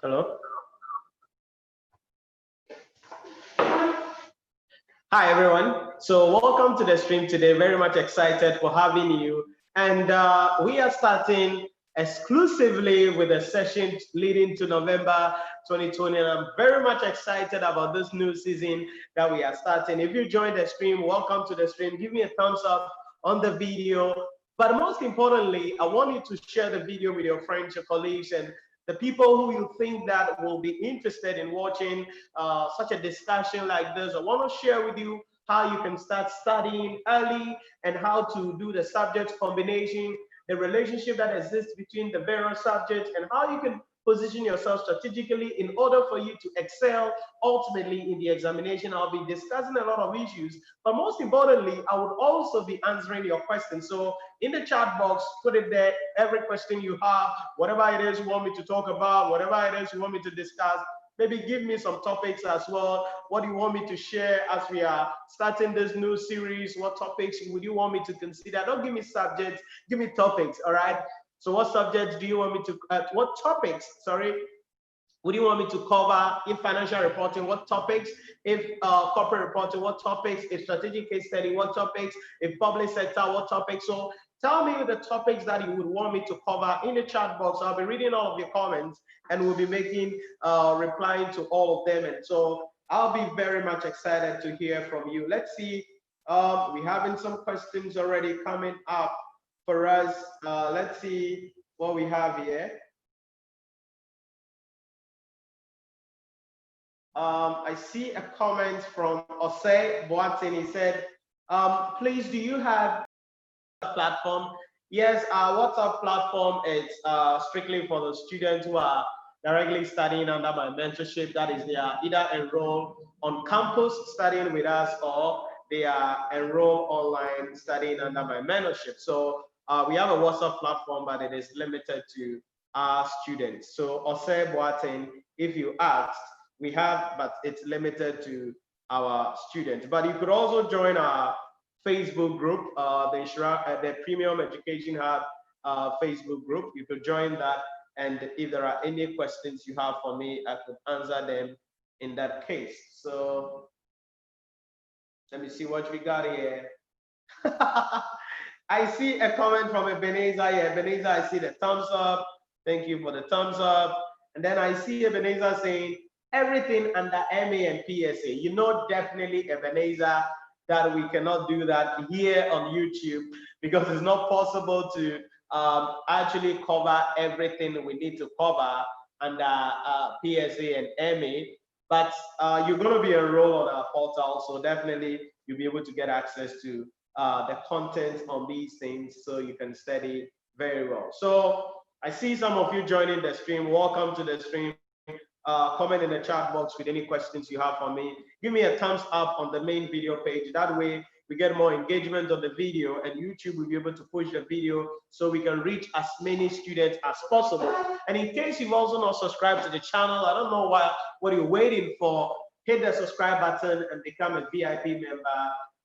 Hello. Hi, everyone. So welcome to the stream today. Very much excited for having you. And we are starting exclusively with a session leading to November 2020. And I'm very much excited about this new season that we are starting. If you joined the stream, welcome to the stream. Give me a thumbs up on the video. But most importantly, I want you to share the video with your friends, your colleagues, and the people who you think that will be interested in watching such a discussion like this. I want to share with you how you can start studying early and how to do the subject combination, the relationship that exists between the various subjects, and how you can position yourself strategically in order for you to excel ultimately in the examination. I'll be discussing a lot of issues, but most importantly, I would also be answering your questions. So in the chat box, put it there, every question you have, whatever it is you want me to talk about, whatever it is you want me to discuss. Maybe give me some topics as well. What do you want me to share as we are starting this new series? What topics would you want me to consider? Don't give me subjects, give me topics, all right? So what subjects do you want me to, what topics, sorry, would you want me to cover in financial reporting? What topics? If corporate reporting, what topics? If strategic case study, what topics? If public sector, what topics? So tell me the topics that you would want me to cover in the chat box. I'll be reading all of your comments and we'll be making, replying to all of them. And so I'll be very much excited to hear from you. Let's see, we're having some questions already coming up for us. Let's see what we have here. I see a comment from Osei Boateng. He said, please, do you have a platform? Yes, our WhatsApp platform is strictly for the students who are directly studying under my mentorship. That is, they are either enrolled on campus studying with us, or they are enrolled online studying under my mentorship. So we have a WhatsApp platform, but it is limited to our students. So Osei Boateng, if you asked, we have, but it's limited to our students. But you could also join our Facebook group, the Premium Education Hub Facebook group. You could join that, and if there are any questions you have for me, I could answer them in that case. So let me see what we got here. I see a comment from Ebenezer. Yeah, Ebenezer, I see the thumbs up. Thank you for the thumbs up. And then I see Ebenezer saying, everything under MA and PSA. You know, definitely, Ebenezer, that we cannot do that here on YouTube because it's not possible to actually cover everything we need to cover under PSA and MA. But you're going to be enrolled on our portal, so definitely you'll be able to get access to the content on these things so you can study very well. So I see some of you joining the stream. Welcome to the stream. Comment in the chat box with any questions you have for me. Give me a thumbs up on the main video page. That way we get more engagement on the video, and YouTube will be able to push the video so we can reach as many students as possible. And in case you've also not subscribed to the channel, I don't know what you're waiting for. Hit the subscribe button and become a VIP member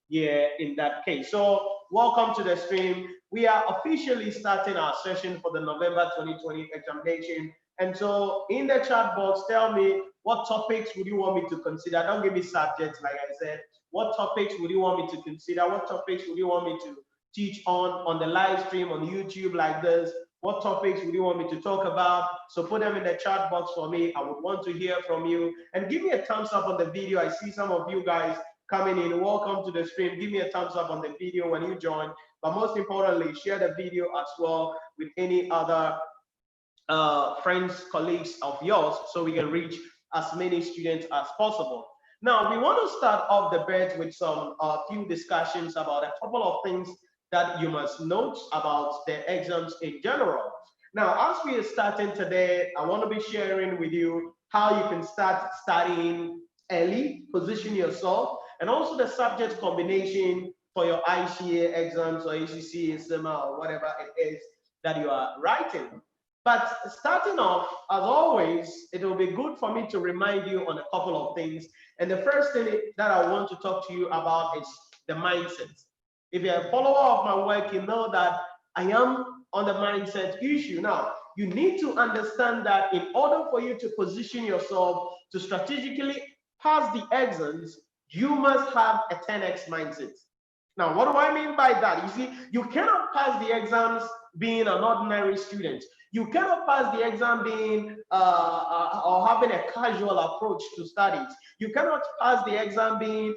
here in that case. So welcome to the stream. We are officially starting our session for the November 2020 examination. And so in the chat box, tell me what topics would you want me to consider. Don't give me subjects, like I said. What topics would you want me to consider? What topics would you want me to teach on the live stream on YouTube like this? What topics would you want me to talk about? So put them in the chat box for me. I would want to hear from you. And give me a thumbs up on the video. I see some of you guys coming in. Welcome to the stream. Give me a thumbs up on the video when you join. But most importantly, share the video as well with any other friends, colleagues of yours, so we can reach as many students as possible. Now, we want to start off the bet with some few discussions about a couple of things that you must note about the exams in general. Now, as we are starting today, I want to be sharing with you how you can start studying early, position yourself, and also the subject combination for your ICA exams or ACCA, CIMA, or whatever it is that you are writing. But starting off, as always, it will be good for me to remind you on a couple of things. And the first thing that I want to talk to you about is the mindset. If you're a follower of my work, you know that I am on the mindset issue. Now, you need to understand that in order for you to position yourself to strategically pass the exams, you must have a 10x mindset. Now, what do I mean by that? You see, you cannot pass the exams being an ordinary student. You cannot pass the exam being or having a casual approach to studies. You cannot pass the exam being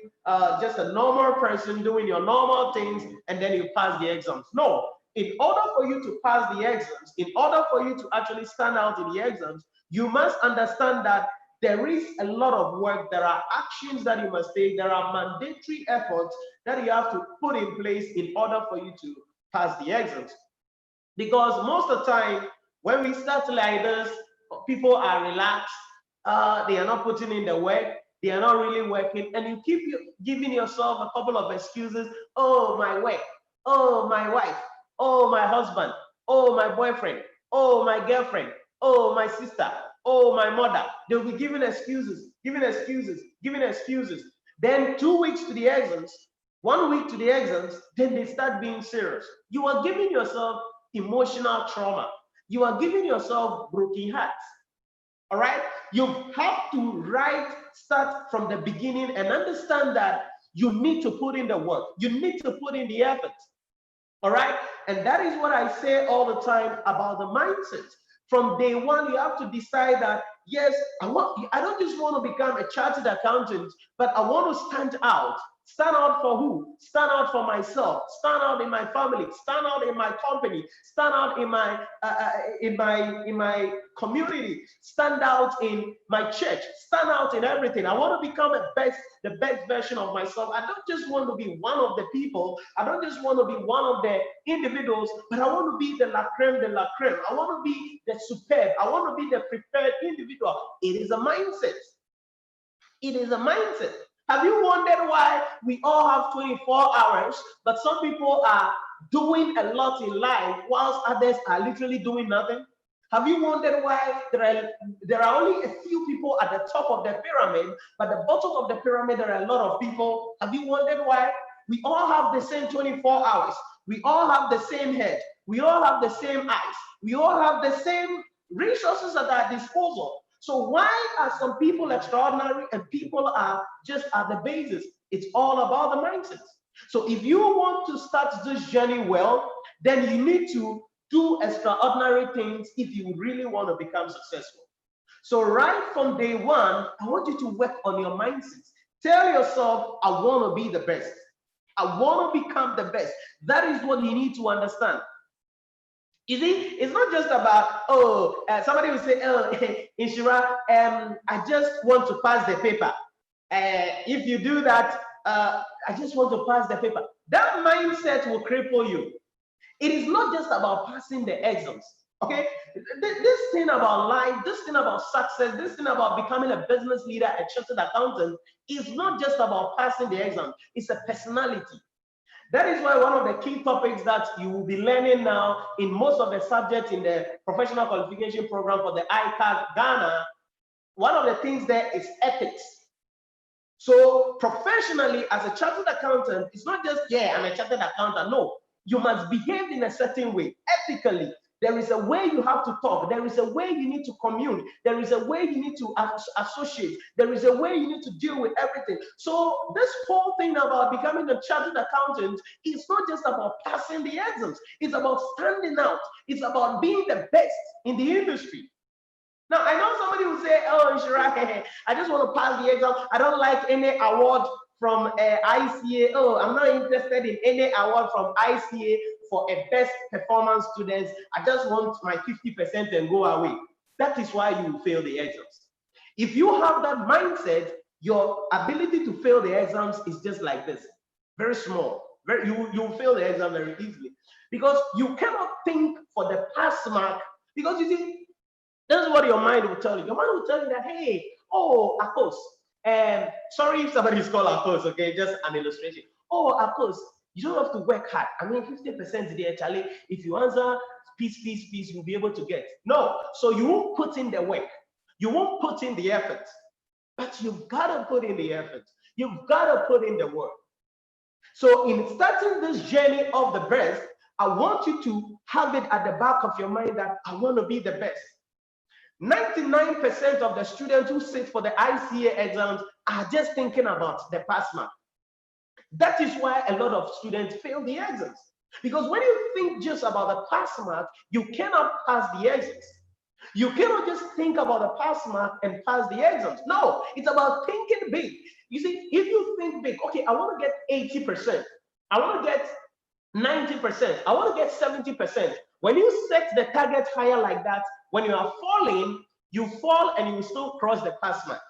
just a normal person doing your normal things and then you pass the exams. No, in order for you to pass the exams, in order for you to actually stand out in the exams, you must understand that there is a lot of work. There are actions that you must take. There are mandatory efforts that you have to put in place in order for you to pass the exams. Because most of the time, when we start like this, people are relaxed. They are not putting in the work. They are not really working. And you keep giving yourself a couple of excuses. Oh, my work. Oh, my wife. Oh, my husband. Oh, my boyfriend. Oh, my girlfriend. Oh, my sister. Oh, my mother. They'll be giving excuses, giving excuses, giving excuses. Then 2 weeks to the exams, 1 week to the exams, then they start being serious. You are giving yourself emotional trauma. You are giving yourself broken hearts. All right? You have to start from the beginning and understand that you need to put in the work. You need to put in the effort. All right? And that is what I say all the time about the mindset. From day one, you have to decide that, yes, I don't just want to become a chartered accountant, but I want to stand out. Stand out for who? Stand out for myself. Stand out in my family. Stand out in my company. Stand out in my community. Stand out in my church. Stand out in everything. I want to become the best version of myself. I don't just want to be one of the people. I don't just want to be one of the individuals, but I want to be the la creme de la creme. I want to be the superb. I want to be the preferred individual. It is a mindset. It is a mindset. Have you wondered why we all have 24 hours, but some people are doing a lot in life whilst others are literally doing nothing? Have you wondered why there are only a few people at the top of the pyramid, but the bottom of the pyramid there are a lot of people? Have you wondered why? We all have the same 24 hours. We all have the same head. We all have the same eyes. We all have the same resources at our disposal. So why are some people extraordinary and people are just at the basis? It's all about the mindset. So if you want to start this journey well, then you need to do extraordinary things if you really want to become successful. So right from day one, I want you to work on your mindset. Tell yourself, I want to be the best. I want to become the best. That is what you need to understand. You see, it's not just about, somebody will say, oh, Nhyira, I just want to pass the paper. If you do that, I just want to pass the paper. That mindset will cripple you. It is not just about passing the exams, okay? This thing about life, this thing about success, this thing about becoming a business leader, a chartered accountant, is not just about passing the exam. It's a personality. That is why one of the key topics that you will be learning now in most of the subjects in the professional qualification program for the ICAG Ghana, one of the things there is ethics. So professionally, as a chartered accountant, it's not just, yeah, I'm a chartered accountant. No, you must behave in a certain way, ethically. There is a way you have to talk. There is a way you need to commune. There is a way you need to associate. There is a way you need to deal with everything. So this whole thing about becoming a chartered accountant is not just about passing the exams. It's about standing out. It's about being the best in the industry. Now, I know somebody will say, oh, Nhyira, I just want to pass the exam. I don't like any award from ICA. Oh, I'm not interested in any award from ICA for a best performance students. I just want my 50% and go away. That is why you fail the exams. If you have that mindset, your ability to fail the exams is just like this, very small. You fail the exam very easily because you cannot think for the pass mark. Because you see, this is what your mind will tell you. Your mind will tell you that, hey, oh, of course. Sorry if somebody is called ACCA, okay, just an illustration. Oh, of course. You don't have to work hard. I mean, 50% there, Charlie. If you answer peace, you'll be able to get. No, so you won't put in the work. You won't put in the effort. But you've got to put in the effort. You've got to put in the work. So in starting this journey of the best, I want you to have it at the back of your mind that I want to be the best. 99% of the students who sit for the ICA exams are just thinking about the pass mark. That is why a lot of students fail the exams. Because when you think just about the pass mark, you cannot pass the exams. You cannot just think about the pass mark and pass the exams. No, it's about thinking big. You see, if you think big, okay, I want to get 80%, I want to get 90%, I want to get 70%. When you set the target higher like that, when you are falling, you fall and you still cross the pass mark.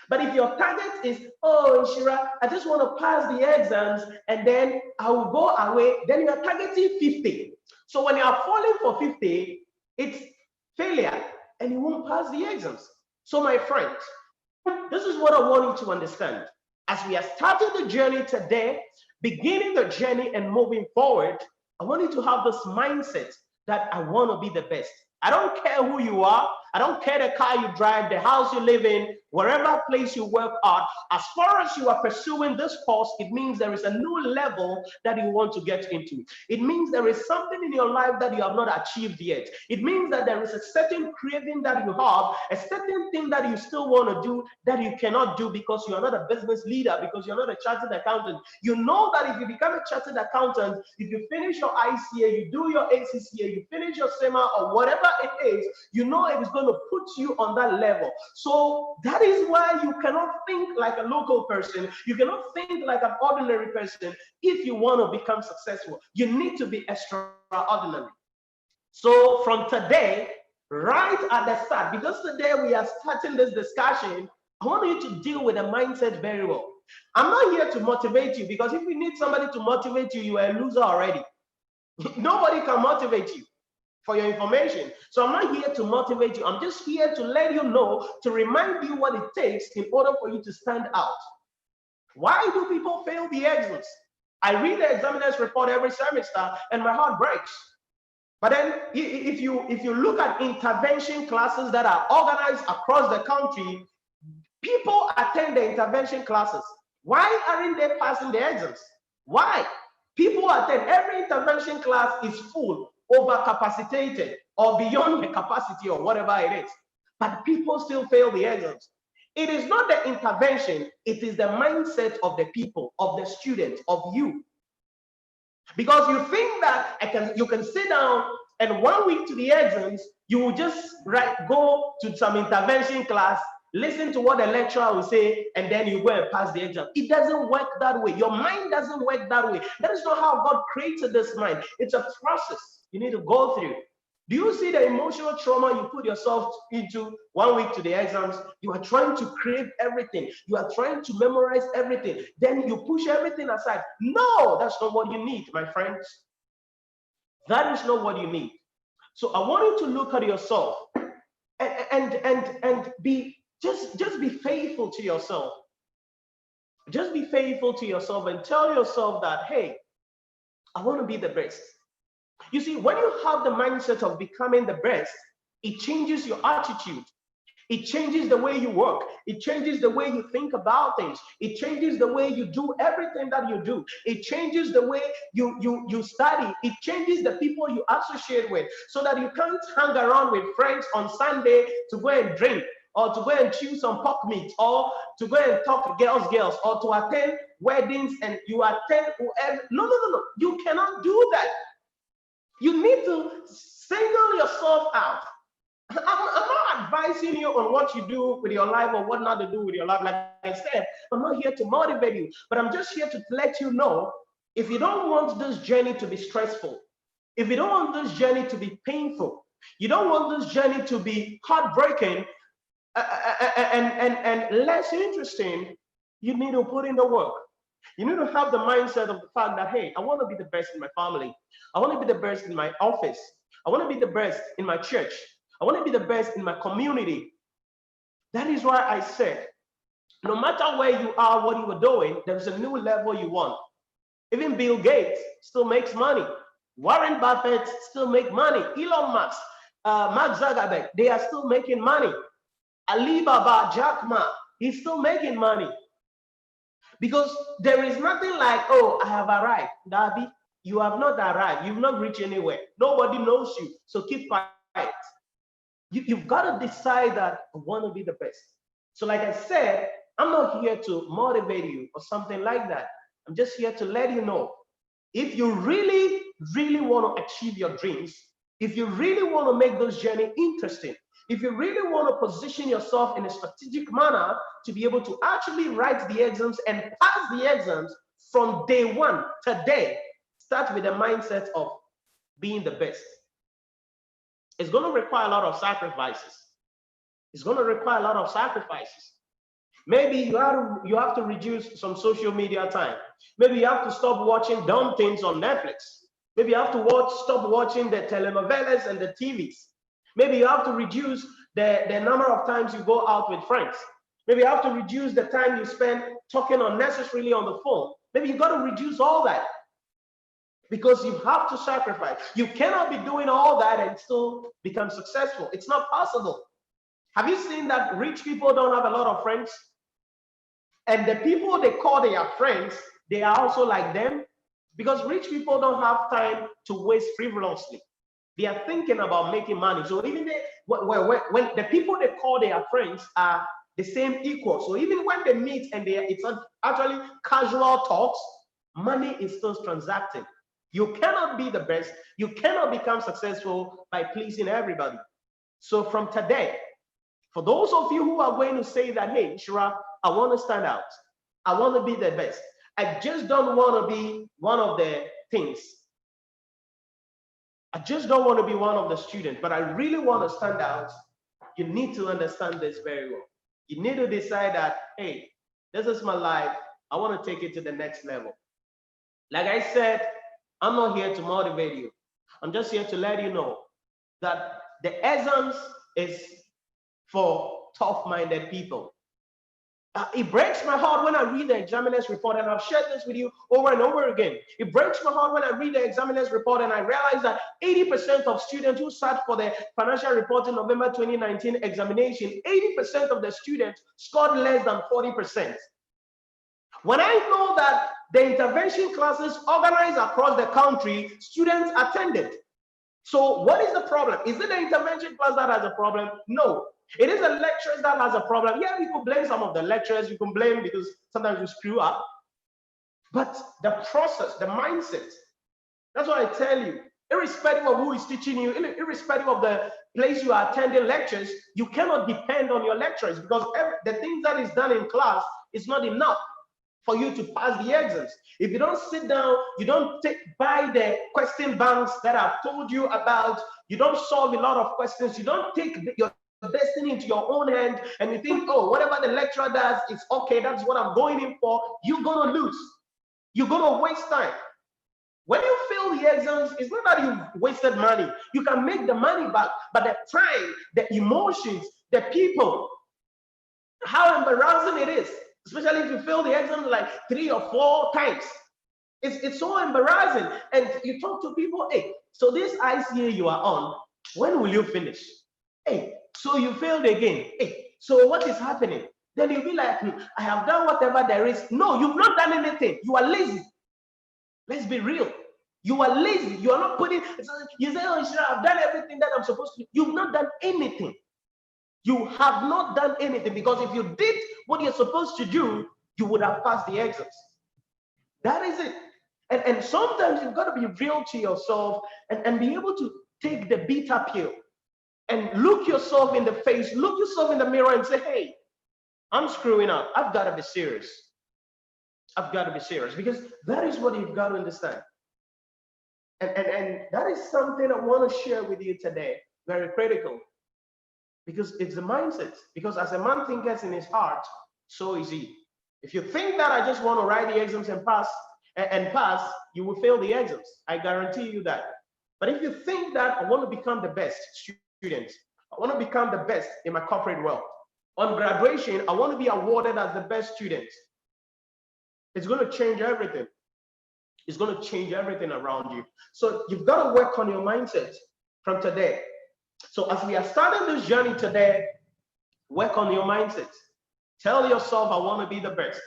But if your target is, oh, Nhyira, I just want to pass the exams and then I will go away, then you are targeting 50. So when you are falling for 50, it's failure and you won't pass the exams. So my friends, this is what I want you to understand. As we are starting the journey today, beginning the journey and moving forward, I want you to have this mindset that I want to be the best. I don't care who you are. I don't care the car you drive, the house you live in, wherever place you work at. As far as you are pursuing this course, it means there is a new level that you want to get into. It means there is something in your life that you have not achieved yet. It means that there is a certain craving that you have, a certain thing that you still want to do that you cannot do because you are not a business leader, because you're not a chartered accountant. You know that if you become a chartered accountant, if you finish your ICA, you do your ACCA, you finish your CIMA or whatever it is, you know it is going to put you on that level. So that is why you cannot think like a local person. You cannot think like an ordinary person if you want to become successful. You need to be extraordinary. So from today, right at the start, because today we are starting this discussion, I want you to deal with the mindset very well. I'm not here to motivate you, because if you need somebody to motivate you, you are a loser already. Nobody can motivate you, for your information. So I'm not here to motivate you. I'm just here to let you know, to remind you what it takes in order for you to stand out. Why do people fail the exams? I read the examiner's report every semester and my heart breaks. But then if you look at intervention classes that are organized across the country, people attend the intervention classes. Why aren't they passing the exams? Why? People attend, every intervention class is full, overcapacitated or beyond the capacity or whatever it is, but people still fail the exams. It is not the intervention, it is the mindset of the people, of the students, of you. Because you think that you can sit down and 1 week to the exams, you will just go to some intervention class, listen to what the lecturer will say, and then you go and pass the exam. It doesn't work that way. Your mind doesn't work that way. That is not how God created this mind. It's a process you need to go through. Do you see the emotional trauma you put yourself into 1 week to the exams? You are trying to crave everything. You are trying to memorize everything. Then you push everything aside. No, that's not what you need, my friends. That is not what you need. So I want you to look at yourself and be just be faithful to yourself. Just be faithful to yourself and tell yourself that, hey, I want to be the best. You see, when you have the mindset of becoming the best, it changes your attitude. It changes the way you work. It changes the way you think about things. It changes the way you do everything that you do. It changes the way you study. It changes the people you associate with, so that you can't hang around with friends on Sunday to go and drink, or to go and chew some pork meat, or to go and talk girls, or to attend weddings and you attend whoever. No. You cannot do that. You need to single yourself out. I'm not advising you on what you do with your life or what not to do with your life. Like I said, I'm not here to motivate you, but I'm just here to let you know, if you don't want this journey to be stressful, if you don't want this journey to be painful, you don't want this journey to be heartbreaking and less interesting, you need to put in the work. You need to have the mindset of the fact that, hey, I want to be the best in my family. I want to be the best in my office. I want to be the best in my church. I want to be the best in my community. That is why I said, no matter where you are, what you are doing, there's a new level you want. Even Bill Gates still makes money. Warren Buffett still make money. Elon Musk, Mark Zuckerberg, they are still making money. Alibaba, Jack Ma, he's still making money. Because there is nothing like, oh, I have arrived, Darby. You have not arrived. You've not reached anywhere. Nobody knows you. So keep quiet. You've got to decide that I want to be the best. So like I said, I'm not here to motivate you or something like that. I'm just here to let you know, if you really, really want to achieve your dreams, if you really want to make those journeys interesting, if you really want to position yourself in a strategic manner to be able to actually write the exams and pass the exams from day one, today, start with the mindset of being the best. It's going to require a lot of sacrifices. It's going to require a lot of sacrifices. Maybe you have to reduce some social media time. Maybe you have to stop watching dumb things on Netflix. Maybe you have to stop watching the telenovelas and the TVs. Maybe you have to reduce the number of times you go out with friends. Maybe you have to reduce the time you spend talking unnecessarily on the phone. Maybe you got to reduce all that, because you have to sacrifice. You cannot be doing all that and still become successful. It's not possible. Have you seen that rich people don't have a lot of friends? And the people they call their friends, they are also like them, because rich people don't have time to waste frivolously. They are thinking about making money. So even when the people they call their friends are the same equal, so even when they meet and it's actually casual talks, money is still transacting. You cannot be the best. You cannot become successful by pleasing everybody. So from today, for those of you who are going to say that, hey, Nhyira, I want to stand out. I want to be the best. I just don't want to be one of the things. I just don't want to be one of the students, but I really want to stand out. You need to understand this very well. You need to decide that, hey, this is my life. I want to take it to the next level. Like I said, I'm not here to motivate you. I'm just here to let you know that the exams is for tough-minded people. It breaks my heart when I read the examiner's report, and I've shared this with you over and over again. It breaks my heart when I read the examiner's report and I realize that 80% of students who sat for the financial report in November 2019 examination, 80% of the students scored less than 40%. When I know that the intervention classes organized across the country, students attended. So what is the problem? Is it the intervention class that has a problem? No. It is the lecturers that has a problem. Yeah, you can blame some of the lecturers. You can blame because sometimes you screw up. But the process, the mindset, that's what I tell you. Irrespective of who is teaching you, irrespective of the place you are attending lectures, you cannot depend on your lecturers, because the things that is done in class is not enough for you to pass the exams. If you don't sit down, you don't buy the question banks that I've told you about, you don't solve a lot of questions, you don't take your destiny into your own hand and you think, oh, whatever the lecturer does, it's okay, that's what I'm going in for, you're gonna lose. You're gonna waste time. When you fail the exams, it's not that you've wasted money. You can make the money back, but the time, the emotions, the people, how embarrassing it is. Especially if you fail the exam like 3 or 4 times. It's so embarrassing. And you talk to people, hey, so this ICA you are on, when will you finish? Hey, so you failed again. Hey, so what is happening? Then you'll be like, I have done whatever there is. No, you've not done anything. You are lazy. Let's be real. You are lazy. You are not putting, you say, oh, I've done everything that I'm supposed to do. You've not done anything. You have not done anything, because if you did what you're supposed to do, you would have passed the exams. That is it. And sometimes you've got to be real to yourself and be able to take the bitter pill and look yourself in the face, look yourself in the mirror and say, hey, I'm screwing up. I've got to be serious. I've got to be serious, because that is what you've got to understand. And that is something I want to share with you today, very critical. Because it's the mindset. Because as a man thinketh in his heart, so is he. If you think that I just want to write the exams and pass, you will fail the exams. I guarantee you that. But if you think that I want to become the best student, I want to become the best in my corporate world, on graduation, I want to be awarded as the best student, it's going to change everything. It's going to change everything around you. So you've got to work on your mindset from today. So as we are starting this journey today, work on your mindset. Tell yourself, I want to be the best.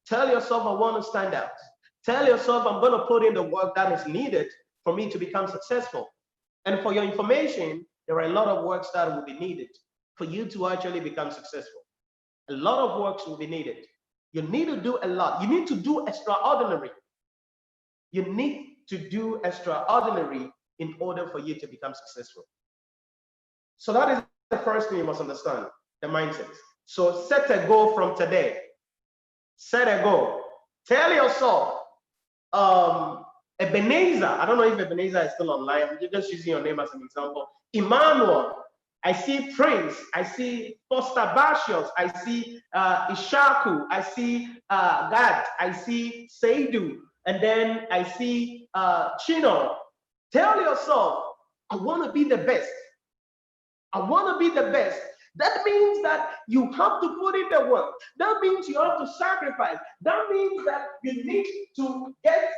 Tell yourself, I want to stand out. Tell yourself, I'm going to put in the work that is needed for me to become successful. And for your information, there are a lot of works that will be needed for you to actually become successful. A lot of works will be needed. You need to do a lot. You need to do extraordinary. You need to do extraordinary in order for you to become successful. So that is the first thing you must understand, the mindset. So set a goal from today. Set a goal. Tell yourself, Ebenezer, I don't know if Ebenezer is still online. I'm just using your name as an example. Emmanuel, I see Prince, I see Foster Bashos, I see Ishaku, I see Gad, I see Seidu, and then I see Chino. Tell yourself, I want to be the best. I want to be the best. That means that you have to put in the work. That means you have to sacrifice. That means that you need to get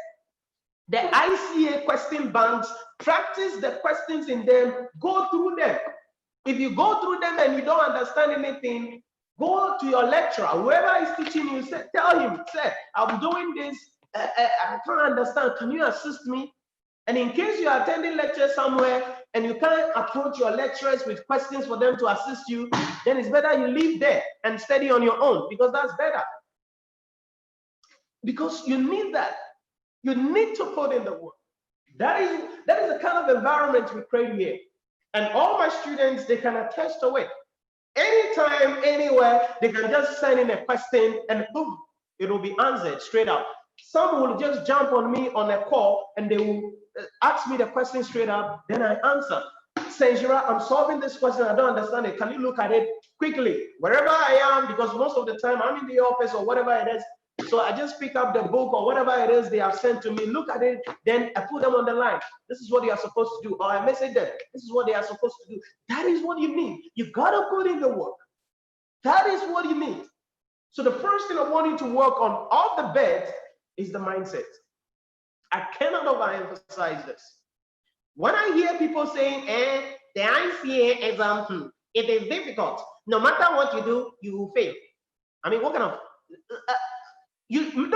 the ICA question banks, practice the questions in them, go through them. If you go through them and you don't understand anything, go to your lecturer, whoever is teaching you, say, tell him, say, I'm doing this, I can't understand, can you assist me? And in case you are attending lecture somewhere and you can't approach your lecturers with questions for them to assist you, then it's better you leave there and study on your own, because that's better. Because you need that. You need to put in the work. That is the kind of environment we create here. And all my students, they can attest to it. Anytime, anywhere, they can just send in a question and boom, it will be answered straight up. Some will just jump on me on a call and they will ask me the question straight up, then I answer. Say, Nhyira, I'm solving this question, I don't understand it. Can you look at it quickly? Wherever I am, because most of the time I'm in the office or whatever it is. So I just pick up the book or whatever it is they have sent to me, look at it, then I put them on the line. This is what they are supposed to do. Or I message them, this is what they are supposed to do. That is what you need. You gotta put in the work. That is what you need. So the first thing I want you to work on off the bed is the mindset. I cannot overemphasize this. When I hear people saying, the ICA exam, it is difficult. No matter what you do, you will fail. I mean, what kind of... You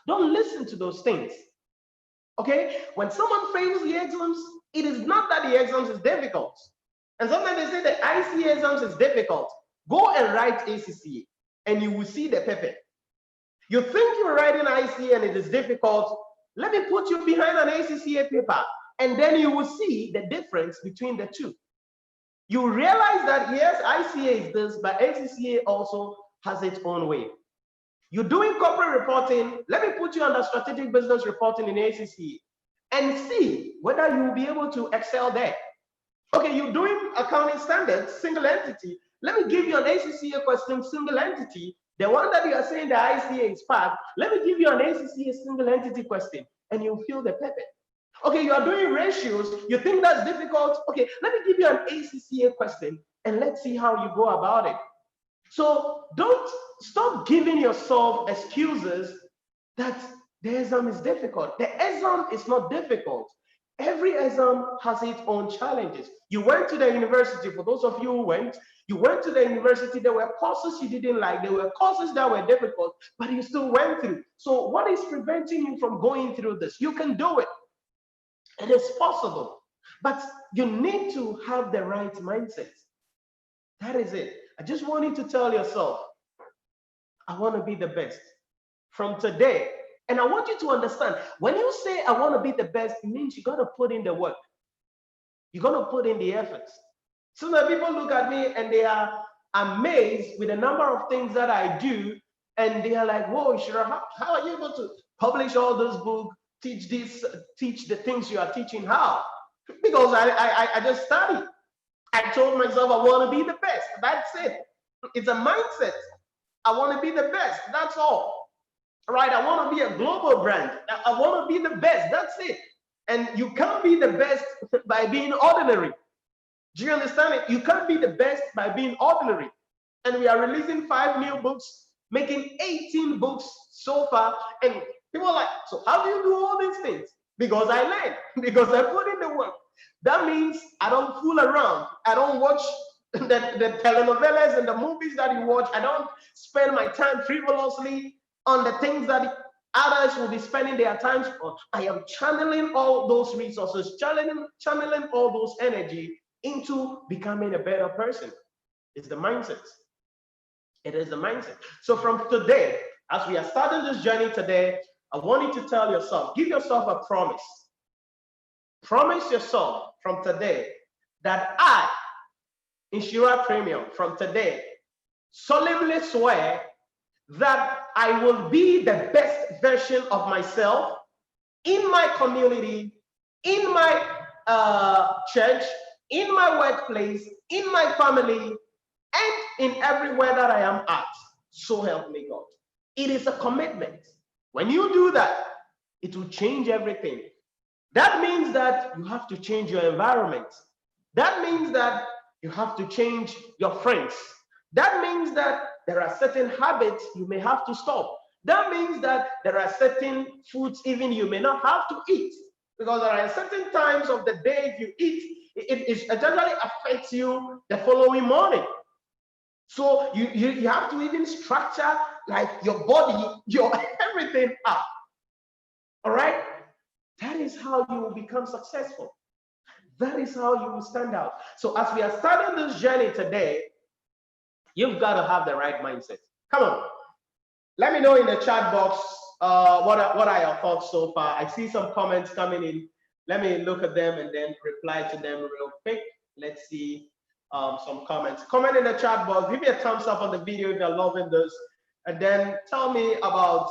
don't listen to those things. Okay? When someone fails the exams, it is not that the exams is difficult. And sometimes they say the ICA exams is difficult. Go and write ACCA and you will see the paper. You think you're writing ICA and it is difficult. Let me put you behind an ACCA paper and then you will see the difference between the two. You realize that yes, ICA is this, but ACCA also has its own way. You're doing corporate reporting, let me put you under strategic business reporting in ACCA and see whether you will be able to excel there. Okay, you're doing accounting standards, single entity. Let me give you an ACCA question, single entity. The one that you are saying the ICA is packed, let me give you an ACCA single entity question and you'll feel the pepper. Okay, you are doing ratios, you think that's difficult. Okay, let me give you an ACCA question and let's see how you go about it. So don't stop giving yourself excuses that the exam is difficult. The exam is not difficult. Every exam has its own challenges. You went to the university, for those of you who went, you went to the university, there were courses you didn't like, there were courses that were difficult, but you still went through. So what is preventing you from going through this? You can do it. It is possible, but you need to have the right mindset. That is it. I just want you to tell yourself, I want to be the best from today. And I want you to understand, when you say I want to be the best, it means you got to put in the work. You're going to put in the efforts. So that people look at me and they are amazed with the number of things that I do. And they are like, whoa, Nhyira, how are you able to publish all those books, teach this, teach the things you are teaching? How? Because I just studied. I told myself I want to be the best. That's it. It's a mindset. I want to be the best. That's all. Right? I want to be a global brand. I want to be the best. That's it. And you can't be the best by being ordinary. Do you understand it? You can't be the best by being ordinary. And we are releasing 5 new books, making 18 books so far. And people are like, so how do you do all these things? Because I learned, because I put in the work. That means I don't fool around. I don't watch the telenovelas and the movies that you watch. I don't spend my time frivolously on the things that Others will be spending their time, or I am channeling all those resources, channeling all those energy into becoming a better person. It's the mindset. It is the mindset. So from today, as we are starting this journey today, I want you to tell yourself, give yourself a promise. Promise yourself from today that I, Nhyira Premium, from today, solemnly swear that I will be the best version of myself in my community, in my church, in my workplace, in my family, and in everywhere that I am at. So help me God. It is a commitment. When you do that, it will change everything. That means that you have to change your environment. That means that you have to change your friends. That means that there are certain habits you may have to stop. That means that there are certain foods even you may not have to eat, because there are certain times of the day if you eat, it generally affects you the following morning. So you have to even structure like your body, your everything up. All right? That is how you will become successful. That is how you will stand out. So as we are starting this journey today, you've got to have the right mindset. Come on. Let me know in the chat box what are your thoughts so far. I see some comments coming in. Let me look at them and then reply to them real quick. Let's see some comments. Comment in the chat box. Give me a thumbs up on the video if you're loving this. And then tell me about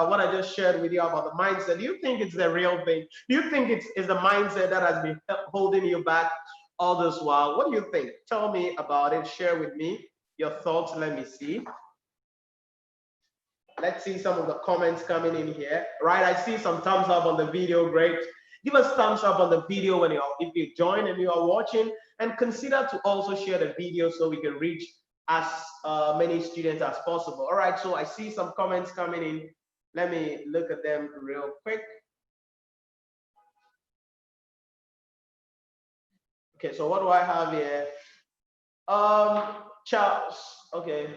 what I just shared with you about the mindset. Do you think it's the real thing? Do you think it's the mindset that has been holding you back all this while? What do you think? Tell me about it. Share with me your thoughts. Let me see. Let's see some of the comments coming in here. Right, I see some thumbs up on the video. Great. Give us thumbs up on the video when if you join and you are watching, and consider to also share the video so we can reach as many students as possible. All right, so I see some comments coming in. Let me look at them real quick. Okay, so what do I have here? Charles, okay.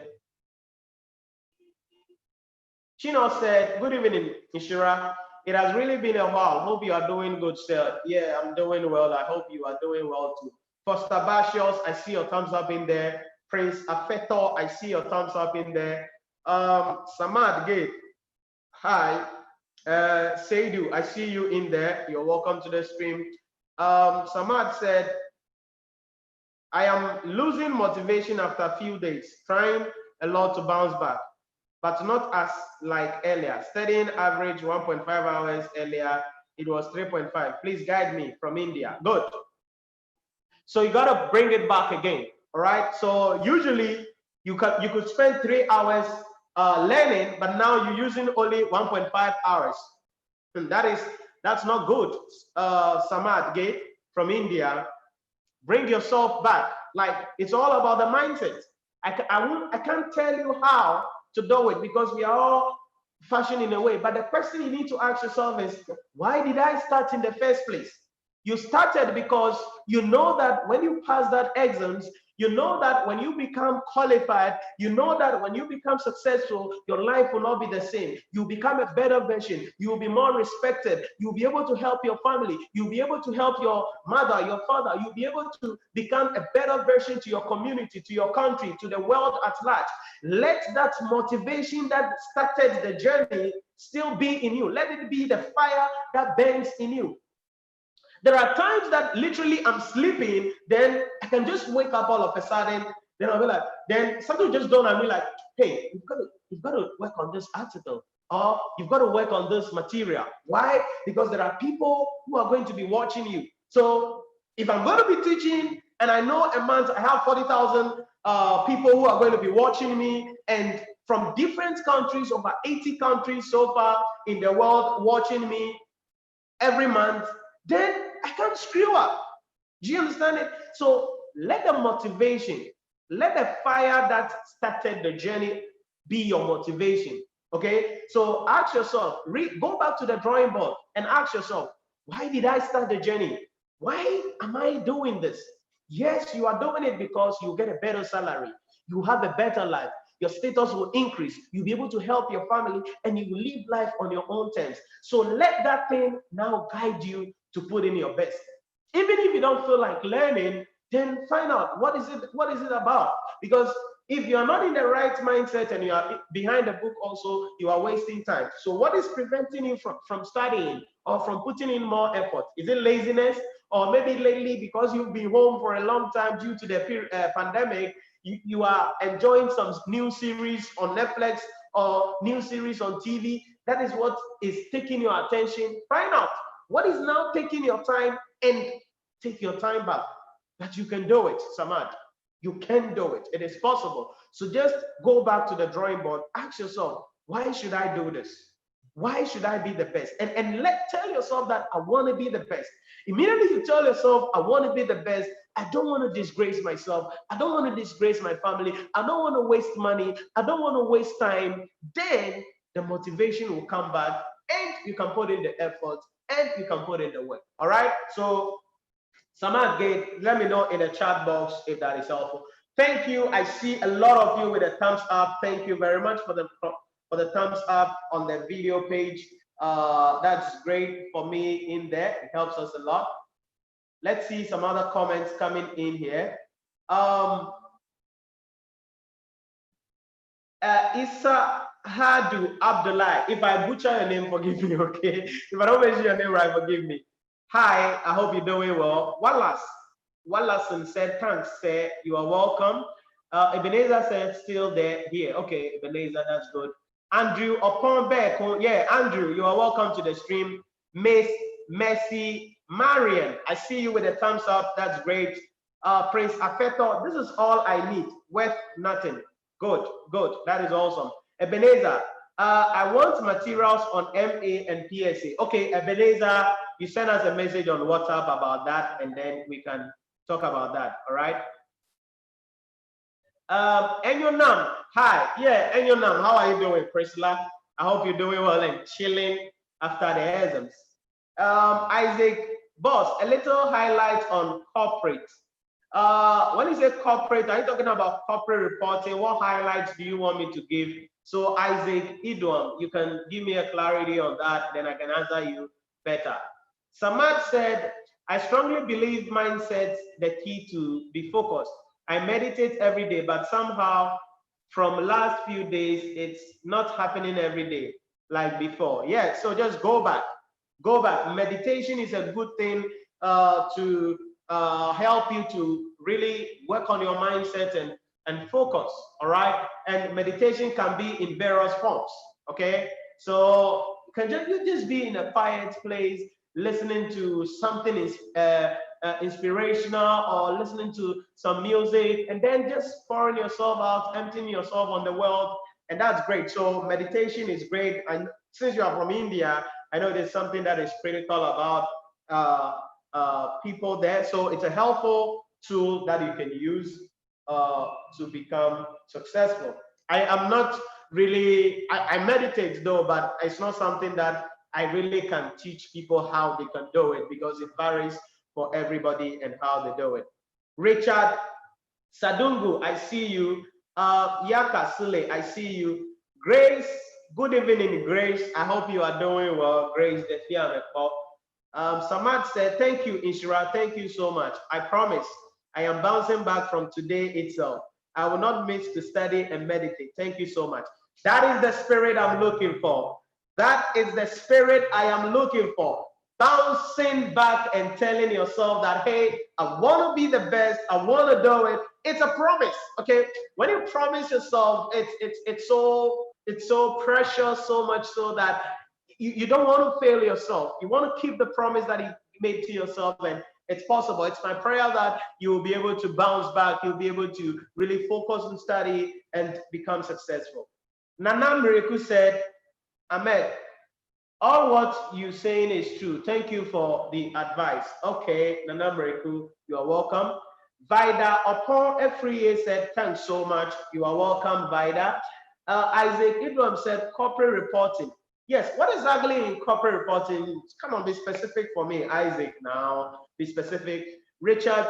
Chino said, good evening, Nhyira. It has really been a while. Hope you are doing good, sir. Yeah, I'm doing well. I hope you are doing well too. Foster Basios, I see your thumbs up in there. Prince Afeto, I see your thumbs up in there. Samad Gate, hi. Seidu, I see you in there. You're welcome to the stream. Samad said, I am losing motivation after a few days, trying a lot to bounce back, but not as like earlier. Studying average 1.5 hours earlier, it was 3.5. Please guide me from India. Good. So you gotta bring it back again. All right. So usually you could spend 3 hours learning, but now you're using only 1.5 hours. And that's not good. Samad Gate from India, bring yourself back. Like, it's all about the mindset. I can't tell you how to do it because we are all fashioned in a way. But the question you need to ask yourself is, why did I start in the first place? You started because you know that when you pass that exams, you know that when you become qualified, you know that when you become successful, your life will not be the same. You become a better version. You will be more respected. You'll be able to help your family. You'll be able to help your mother, your father. You'll be able to become a better version to your community, to your country, to the world at large. Let that motivation that started the journey still be in you. Let it be the fire that burns in you. There are times that literally I'm sleeping, then I can just wake up all of a sudden, then I'll be like, then something just dawned on me like, hey, you've got to work on this article, or you've got to work on this material. Why? Because there are people who are going to be watching you. So if I'm going to be teaching, and I know a month I have 40,000 people who are going to be watching me, and from different countries, over 80 countries so far in the world watching me every month, then I can't screw up. Do you understand it? So let the motivation, let the fire that started the journey be your motivation. Okay? So ask yourself, go back to the drawing board and ask yourself, why did I start the journey? Why am I doing this? Yes, you are doing it because you get a better salary. You have a better life. your status will increase. You'll be able to help your family, and you will live life on your own terms. So let that thing now guide you to put in your best. Even if you don't feel like learning, then find out what is it about. Because if you are not in the right mindset and you are behind the book also, you are wasting time. So what is preventing you from studying or from putting in more effort? Is it laziness? Or maybe lately, because you've been home for a long time due to the pandemic, you are enjoying some new series on Netflix or new series on TV. That is what is taking your attention. Find out what is now taking your time and take your time back. That you can do it, Samad. You can do it. It is possible. So just go back to the drawing board. Ask yourself, why should I do this? Why should I be the best? And tell yourself that I want to be the best. Immediately you tell yourself, I want to be the best. I don't want to disgrace myself. I don't want to disgrace my family. I don't want to waste money. I don't want to waste time. Then the motivation will come back, and you can put in the effort, and you can put in the work. All right. So Samad Gate, let me know in the chat box if that is helpful. Thank you. I see a lot of you with a thumbs up. Thank you very much for the thumbs up on the video page. That's great for me in there. It helps us a lot. Let's see some other comments coming in here. Issa Hadu Abdullah. If I butcher your name, forgive me, okay? If I don't mention your name right, forgive me. Hi, I hope you're doing well. Wallace said, thanks, sir. You are welcome. Ebenezer said, still there, here. Okay, Ebenezer, that's good. Andrew Oponbeko, yeah, Andrew, you are welcome to the stream. Miss Messi Marian, I see you with a thumbs up. That's great. Prince Afeto, this is all I need. Worth nothing. Good, good. That is awesome. Ebenezer, I want materials on MA and PSA. Okay, Ebenezer, you send us a message on WhatsApp about that, and then we can talk about that. All right. Enyonam, hi. Yeah, Enyonam, how are you doing, Priscilla? I hope you're doing well and chilling after the exams. Isaac, boss, a little highlight on corporate. When you say corporate, are you talking about corporate reporting? What highlights do you want me to give? So Isaac Idwam, you can give me a clarity on that, then I can answer you better. Samad said, I strongly believe mindset's the key to be focused. I meditate every day, but somehow from last few days, it's not happening every day like before. Yeah, so just go back. Go back. Meditation is a good thing to help you to really work on your mindset and focus, all right? And meditation can be in various forms, okay? So can you just be in a quiet place, listening to something inspirational, or listening to some music, and then just pouring yourself out, emptying yourself on the world, and that's great. So meditation is great. And since you are from India, I know there's something that is critical about people there. So it's a helpful tool that you can use to become successful. I am not really, I meditate though, but it's not something that I really can teach people how they can do it, because it varies for everybody and how they do it. Richard Sadungu, I see you. Yaka Sule, I see you. Grace, good evening, Grace. I hope you are doing well. Grace, Samad said, thank you, Nhyira. Thank you so much. I promise I am bouncing back from today itself. I will not miss to study and meditate. Thank you so much. That is the spirit I'm looking for. That is the spirit I am looking for. Bouncing back and telling yourself that, hey, I want to be the best. I want to do it. It's a promise, okay? When you promise yourself, it's so precious, so much so that you don't want to fail yourself. You want to keep the promise that you made to yourself, and it's possible. It's my prayer that you will be able to bounce back. You'll be able to really focus on study and become successful. Nana Miriku said, Ahmed, all what you're saying is true. Thank you for the advice. Okay, Nana Miriku, you are welcome. Vida upon every said, thanks so much. You are welcome, Vida. Isaac Idram said, corporate reporting. Yes, what exactly in corporate reporting? Come on, be specific for me, Isaac. Now, be specific. Richard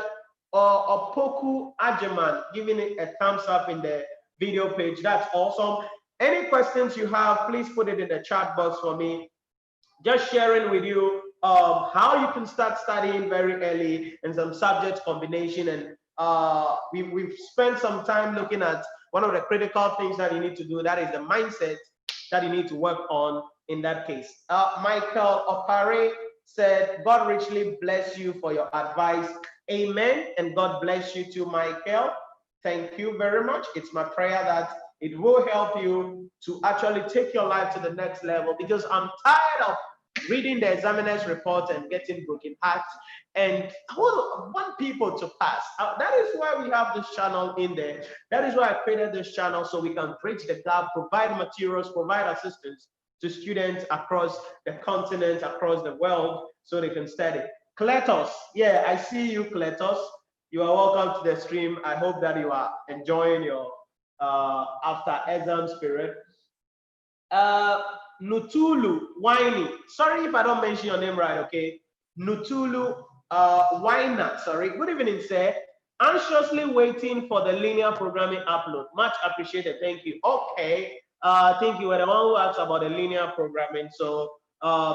Opoku Ajeman giving it a thumbs up in the video page. That's awesome. Any questions you have, please put it in the chat box for me. Just sharing with you how you can start studying very early and some subject combination. And we've spent some time looking at one of the critical things that you need to do. That is the mindset that you need to work on in that case. Michael Opare said, God richly bless you for your advice. Amen. And God bless you too, Michael. Thank you very much. It's my prayer that it will help you to actually take your life to the next level, because I'm tired of reading the examiner's report and getting broken hearts. And I want people to pass. That is why we have this channel in there. That is why I created this channel, so we can bridge the gap, provide materials, provide assistance to students across the continent, across the world, so they can study. Kletos, yeah, I see you, Kletos. You are welcome to the stream. I hope that you are enjoying your after exam spirit. Nutulu Winey, sorry if I don't mention your name right, okay? Nutulu Winer, sorry. Good evening, sir. Anxiously waiting for the linear programming upload. Much appreciated, thank you. Okay, I think you were the one who asked about the linear programming. So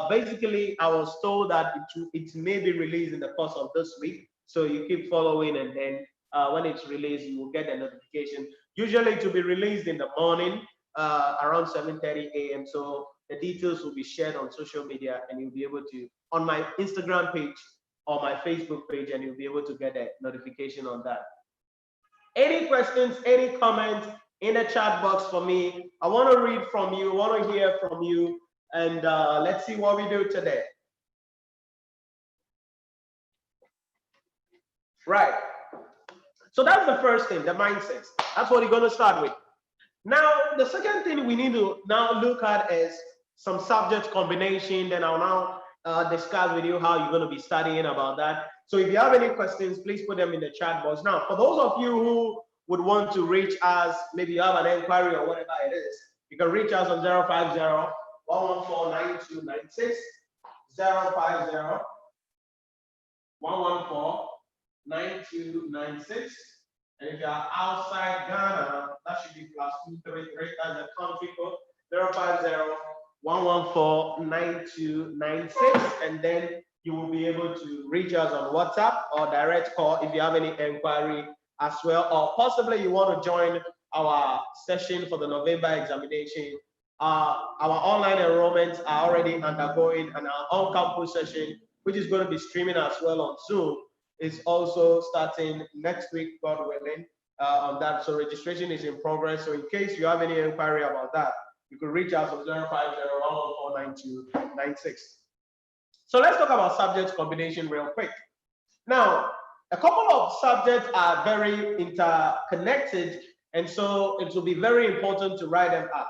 basically, I was told that it may be released in the course of this week. So you keep following, and then when it's released, you will get the notification. Usually to be released in the morning, around 7:30 a.m. So the details will be shared on social media, and you'll be able to, on my Instagram page or my Facebook page, and you'll be able to get a notification on that. Any questions, any comments in the chat box for me? I want to read from you, I want to hear from you, and let's see what we do today. Right. So that's the first thing, the mindset. That's what you're going to start with. Now, the second thing we need to now look at is some subject combination. Then I'll now discuss with you how you're going to be studying about that. So if you have any questions, please put them in the chat box. Now, for those of you who would want to reach us, maybe you have an inquiry or whatever it is, you can reach us on 050-114-9296, 050-114-9296. And if you are outside Ghana, that should be +233. That's the country code, 050-114-9296. And then you will be able to reach us on WhatsApp or direct call if you have any inquiry as well. Or possibly you want to join our session for the November examination. Our online enrollments are already undergoing, and our on-campus session, which is going to be streaming as well on Zoom, is also starting next week, God willing, on that. So registration is in progress. So in case you have any inquiry about that, you can reach out on 050-114-9296. So let's talk about subject combination real quick. Now, a couple of subjects are very interconnected, and so it will be very important to write them up.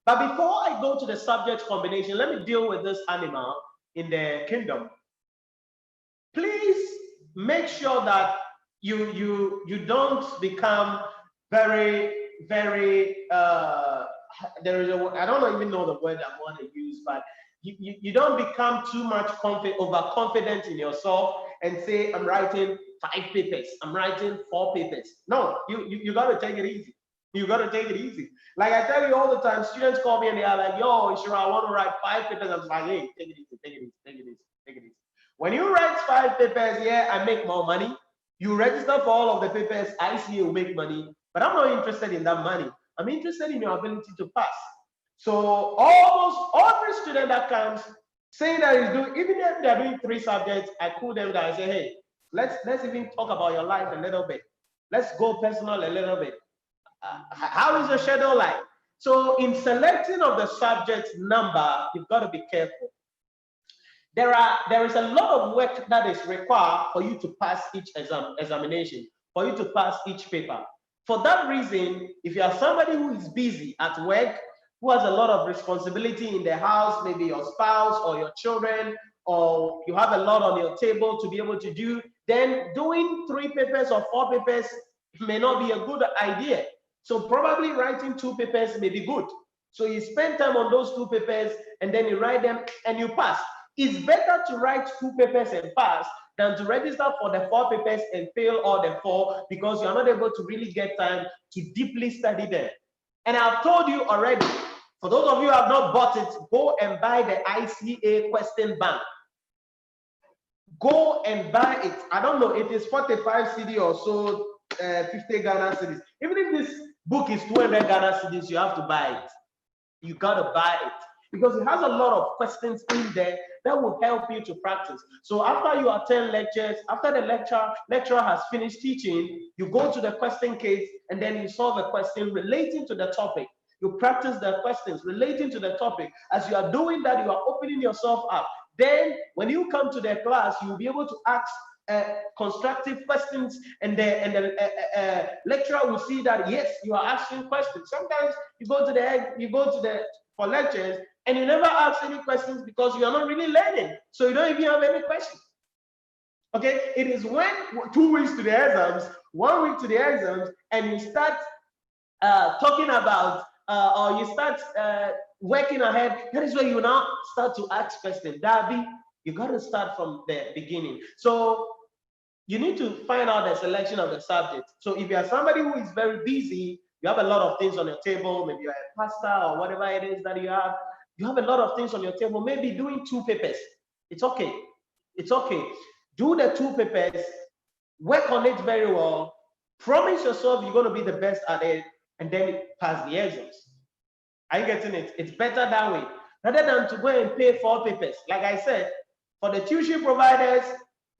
But before I go to the subject combination, let me deal with this animal in the kingdom. Please make sure that you don't become very there is a, I don't even know the word I want to use, but you don't become too much overconfident in yourself and say, I'm writing 5 papers, I'm writing 4 papers. No, you got to take it easy. You got to take it easy. Like I tell you all the time, students call me and they are like, yo, sure, I want to write 5 papers. I'm like, hey, take it easy, take it easy, take it easy, take it easy. When you write 5 papers, yeah, I make more money. You register for all of the papers, I see you make money, but I'm not interested in that money. I'm interested in your ability to pass. So almost every student that comes saying that he's doing, even if they're doing 3 subjects, I call them down and say, hey, let's even talk about your life a little bit. Let's go personal a little bit. How is your schedule like? So in selecting of the subject number, you've got to be careful. There is a lot of work that is required for you to pass each examination, for you to pass each paper. For that reason, if you are somebody who is busy at work, who has a lot of responsibility in the house, maybe your spouse or your children, or you have a lot on your table to be able to do, then doing 3 papers or 4 papers may not be a good idea. So probably writing 2 papers may be good. So you spend time on those 2 papers and then you write them and you pass. It's better to write 2 papers and pass than to register for the 4 papers and fail all the 4 because you're not able to really get time to deeply study them. And I've told you already, for those of you who have not bought it, go and buy the ICA question bank. Go and buy it. I don't know, it is 45 CD or so, 50 Ghana cedis. Even if this book is 200 Ghana cedis, you have to buy it. You gotta buy it because it has a lot of questions in there that will help you to practice. So after you attend lectures, after the lecturer has finished teaching, you go to the question case and then you solve a question relating to the topic. You practice the questions relating to the topic. As you are doing that, you are opening yourself up. Then when you come to the class, you'll be able to ask constructive questions, and the lecturer will see that yes, you are asking questions. Sometimes you go to the for lectures and you never ask any questions because you are not really learning, so you don't even have any questions. Okay, it is when 2 weeks to the exams, 1 week to the exams, and you start talking about or you start working ahead. That is where you now start to ask questions. Darby, you got to start from the beginning. So you need to find out the selection of the subject. So if you are somebody who is very busy, you have a lot of things on your table, maybe you're a pastor or whatever it is that you have a lot of things on your table, maybe doing 2 papers. It's okay. It's okay. Do the 2 papers, work on it very well, promise yourself you're going to be the best at it, and then pass the exams. Are you getting it? It's better that way, rather than to go and pay 4 papers. Like I said, for the tuition providers,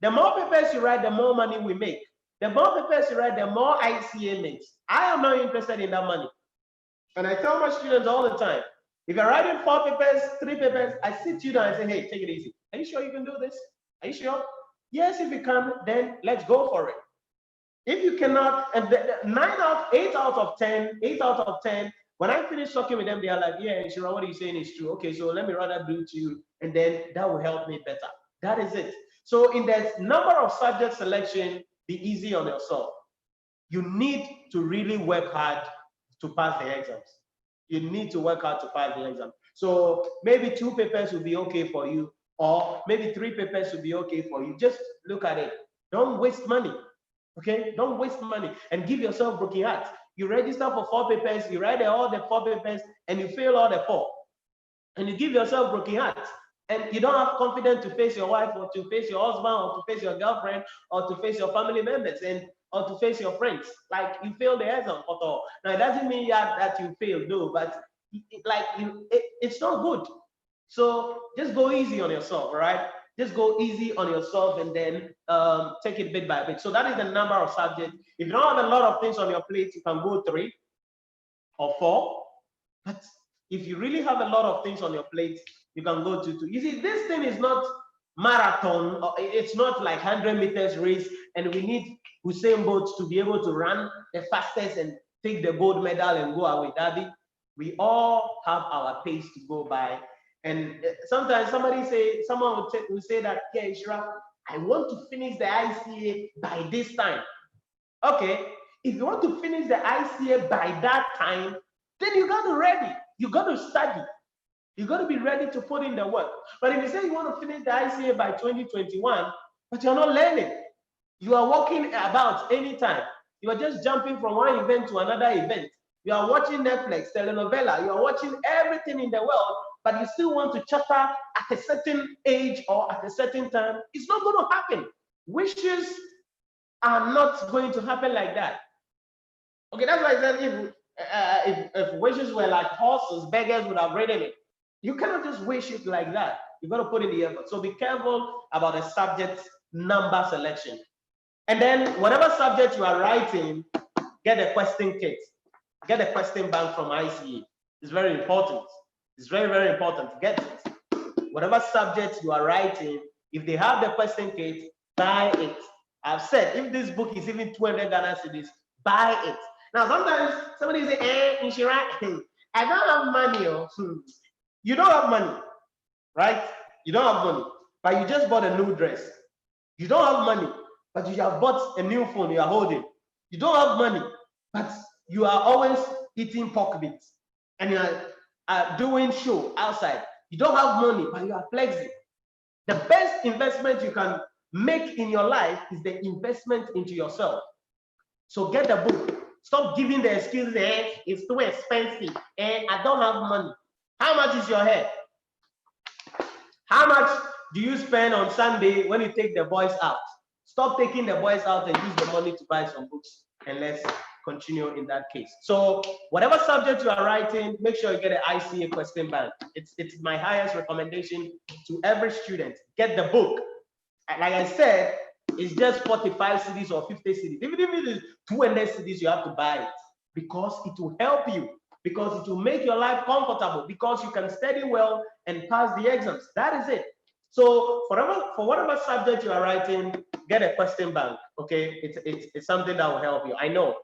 the more papers you write, the more money we make. The more papers you write, the more ICA makes. I am not interested in that money. And I tell my students all the time, if you're writing 4 papers, 3 papers, I sit you down and say, hey, take it easy. Are you sure you can do this? Are you sure? Yes, if you can, then let's go for it. If you cannot, and 8 out of 10, when I finish talking with them, they are like, yeah, Nhyira, what are you saying is true. Okay, so let me rather do it to you, and then that will help me better. That is it. So in the number of subject selection, be easy on yourself. You need to really work hard to pass the exams. You need to work hard to pass the exam. So maybe 2 papers will be okay for you, or maybe 3 papers will be okay for you. Just look at it. Don't waste money. Okay, don't waste money and give yourself broken heart. You register for 4 papers, you write all the 4 papers, and you fail all the 4. And you give yourself broken heart. And you don't have confidence to face your wife, or to face your husband, or to face your girlfriend, or to face your family members, or to face your friends. Like you fail the exam at all. Now it doesn't mean that you failed, no, but it's not good. So just go easy on yourself, all right? Just go easy on yourself and then take it bit by bit. So that is the number of subjects. If you don't have a lot of things on your plate, you can go 3 or 4. But if you really have a lot of things on your plate, you can go to 2. You see, this thing is not marathon. It's not like 100 meters race, and we need Usain Bolt to be able to run the fastest and take the gold medal and go away. Daddy, we all have our pace to go by. And sometimes someone will say that, yeah, Nhyira, I want to finish the ICA by this time. Okay, if you want to finish the ICA by that time, then you got to ready. You got to study. You got to be ready to put in the work. But if you say you want to finish the ICA by 2021, but you're not learning, you are walking about anytime. You are just jumping from one event to another event. You are watching Netflix, telenovela. You are watching everything in the world, but you still want to chatter at a certain age or at a certain time. It's not going to happen. Wishes are not going to happen like that. Okay, that's why I said if wishes were like horses, beggars would have ridden it. You cannot just wish it like that. You got to put in the effort. So be careful about the subject number selection. And then whatever subject you are writing, get a question kit. Get a question bank from ICA. It's very important. It's very, very important to get it. Whatever subject you are writing, if they have the question kit, buy it. I've said, if this book is even 200 Ghana cedis, buy it. Now, sometimes somebody say, Nhyira, I don't have money. You don't have money, right? You don't have money, but you just bought a new dress. You don't have money, but you have bought a new phone you are holding. You don't have money, but you are always eating pork meats and you are doing show outside. You don't have money, but you are flexing. The best investment you can make in your life is the investment into yourself. So get the book. Stop giving the excuses, it's too expensive, and I don't have money. How much is your hair? How much do you spend on Sunday when you take the boys out? Stop taking the boys out and use the money to buy some books, and let's continue in that case. So whatever subject you are writing, make sure you get an ICA question bank. It's my highest recommendation to every student. Get the book. Like I said, it's just 45 CDs or 50 CDs. Even if it is 200 CDs, you have to buy it because it will help you, because it will make your life comfortable, because you can study well and pass the exams. That is it. So for whatever subject you are writing, get a question bank. Okay, it's something that will help you. I know.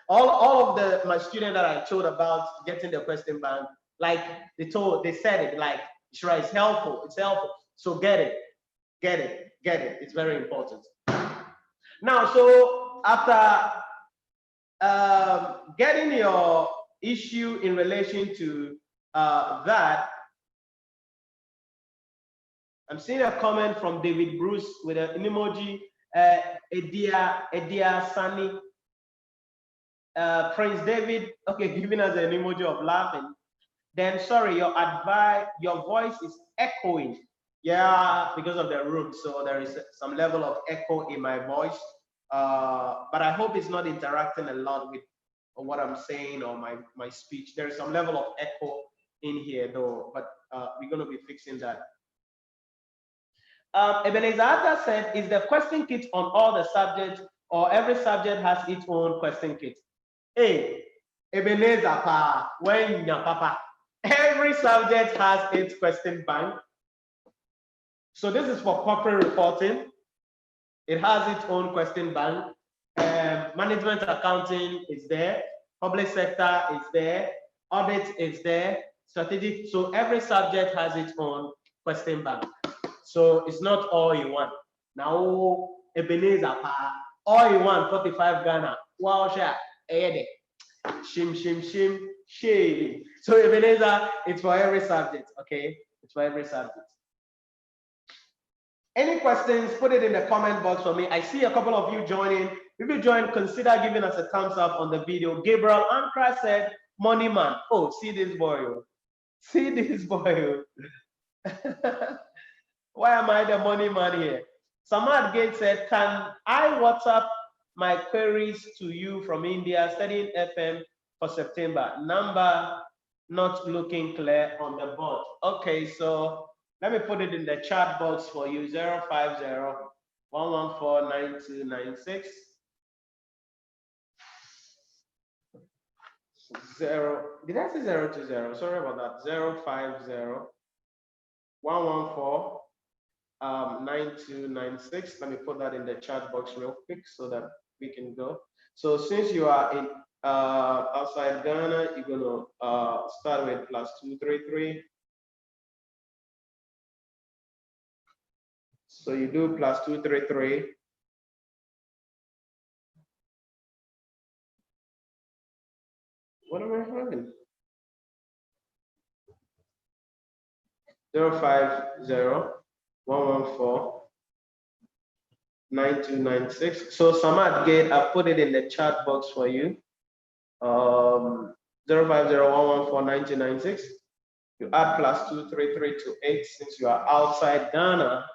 All of my students that I told about getting the question bank, like they said it, like, sure, it's helpful. It's helpful. So get it. It's very important. Now, so after getting your issue in relation to that, I'm seeing a comment from David Bruce with an emoji, Edia Sunny, Prince David, okay, giving us an emoji of laughing. Then, sorry, your voice is echoing. Yeah, because of the room, so there is some level of echo in my voice. But I hope it's not interacting a lot with what I'm saying or my speech. There is some level of echo in here though, but we're going to be fixing that. Ebenezer said, is the question kit on all the subjects, or every subject has its own question kit? Hey, Ebenezer, when your papa, every subject has its question bank. So this is for corporate reporting. It has its own question bank. Management accounting is there. Public sector is there. Audit is there. Strategic. So every subject has its own question bank. So it's not all in one. Now, Ebenezer, all in one, 45 Ghana. Wow, shim, shady. So Ebenezer, it's for every subject, okay? It's for every subject. Any questions, put it in the comment box for me. I see a couple of you joining. If you join, consider giving us a thumbs up on the video. Gabriel Ankra said, money man. Oh, see this boy. See this boy. Why am I the money man here? Samad Gates said, can I WhatsApp my queries to you from India, studying FM for September? Number not looking clear on the board. Okay, so let me put it in the chat box for you, 050-114-9296. Did I say 020? Sorry about that. 050-114-9296. Let me put that in the chat box real quick so that we can go. So since you are in outside Ghana, you're gonna start with +233. So you do +233. What am I having? 050-114-9296. So Samad Gate, I put it in the chat box for you. 050-114-9296. You add +233 to 8 since you are outside Ghana.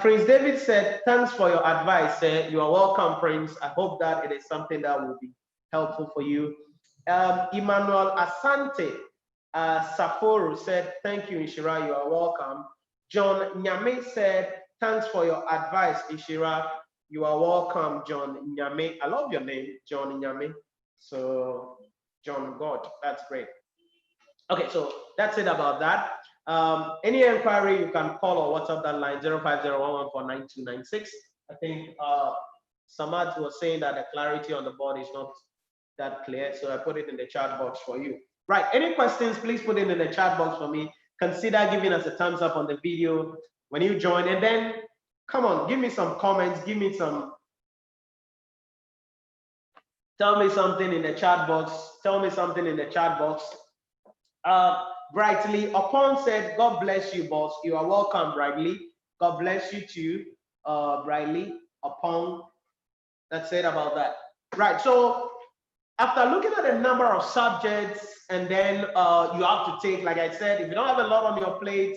Prince David said, thanks for your advice. You are welcome, Prince. I hope that it is something that will be helpful for you. Emmanuel Asante Sapporo said, thank you, Nhyira, you are welcome. John Nyame said, thanks for your advice, Nhyira. You are welcome, John Nyame. I love your name, John Nyame. So, John God, that's great. Okay, so that's it about that. Any inquiry, you can call or WhatsApp that line, 050-114-9296. I think Samad was saying that the clarity on the board is not that clear, so I put it in the chat box for you. Right, any questions, please put it in the chat box for me. Consider giving us a thumbs up on the video when you join, and then come on, give me some comments, give me some, tell me something in the chat box, tell me something in the chat box. Brightly Upon said, God bless you, boss. You are welcome, Brightly. God bless you too, Brightly Upon. That's it about that. Right. So after looking at a number of subjects, and then you have to take, like I said, if you don't have a lot on your plate,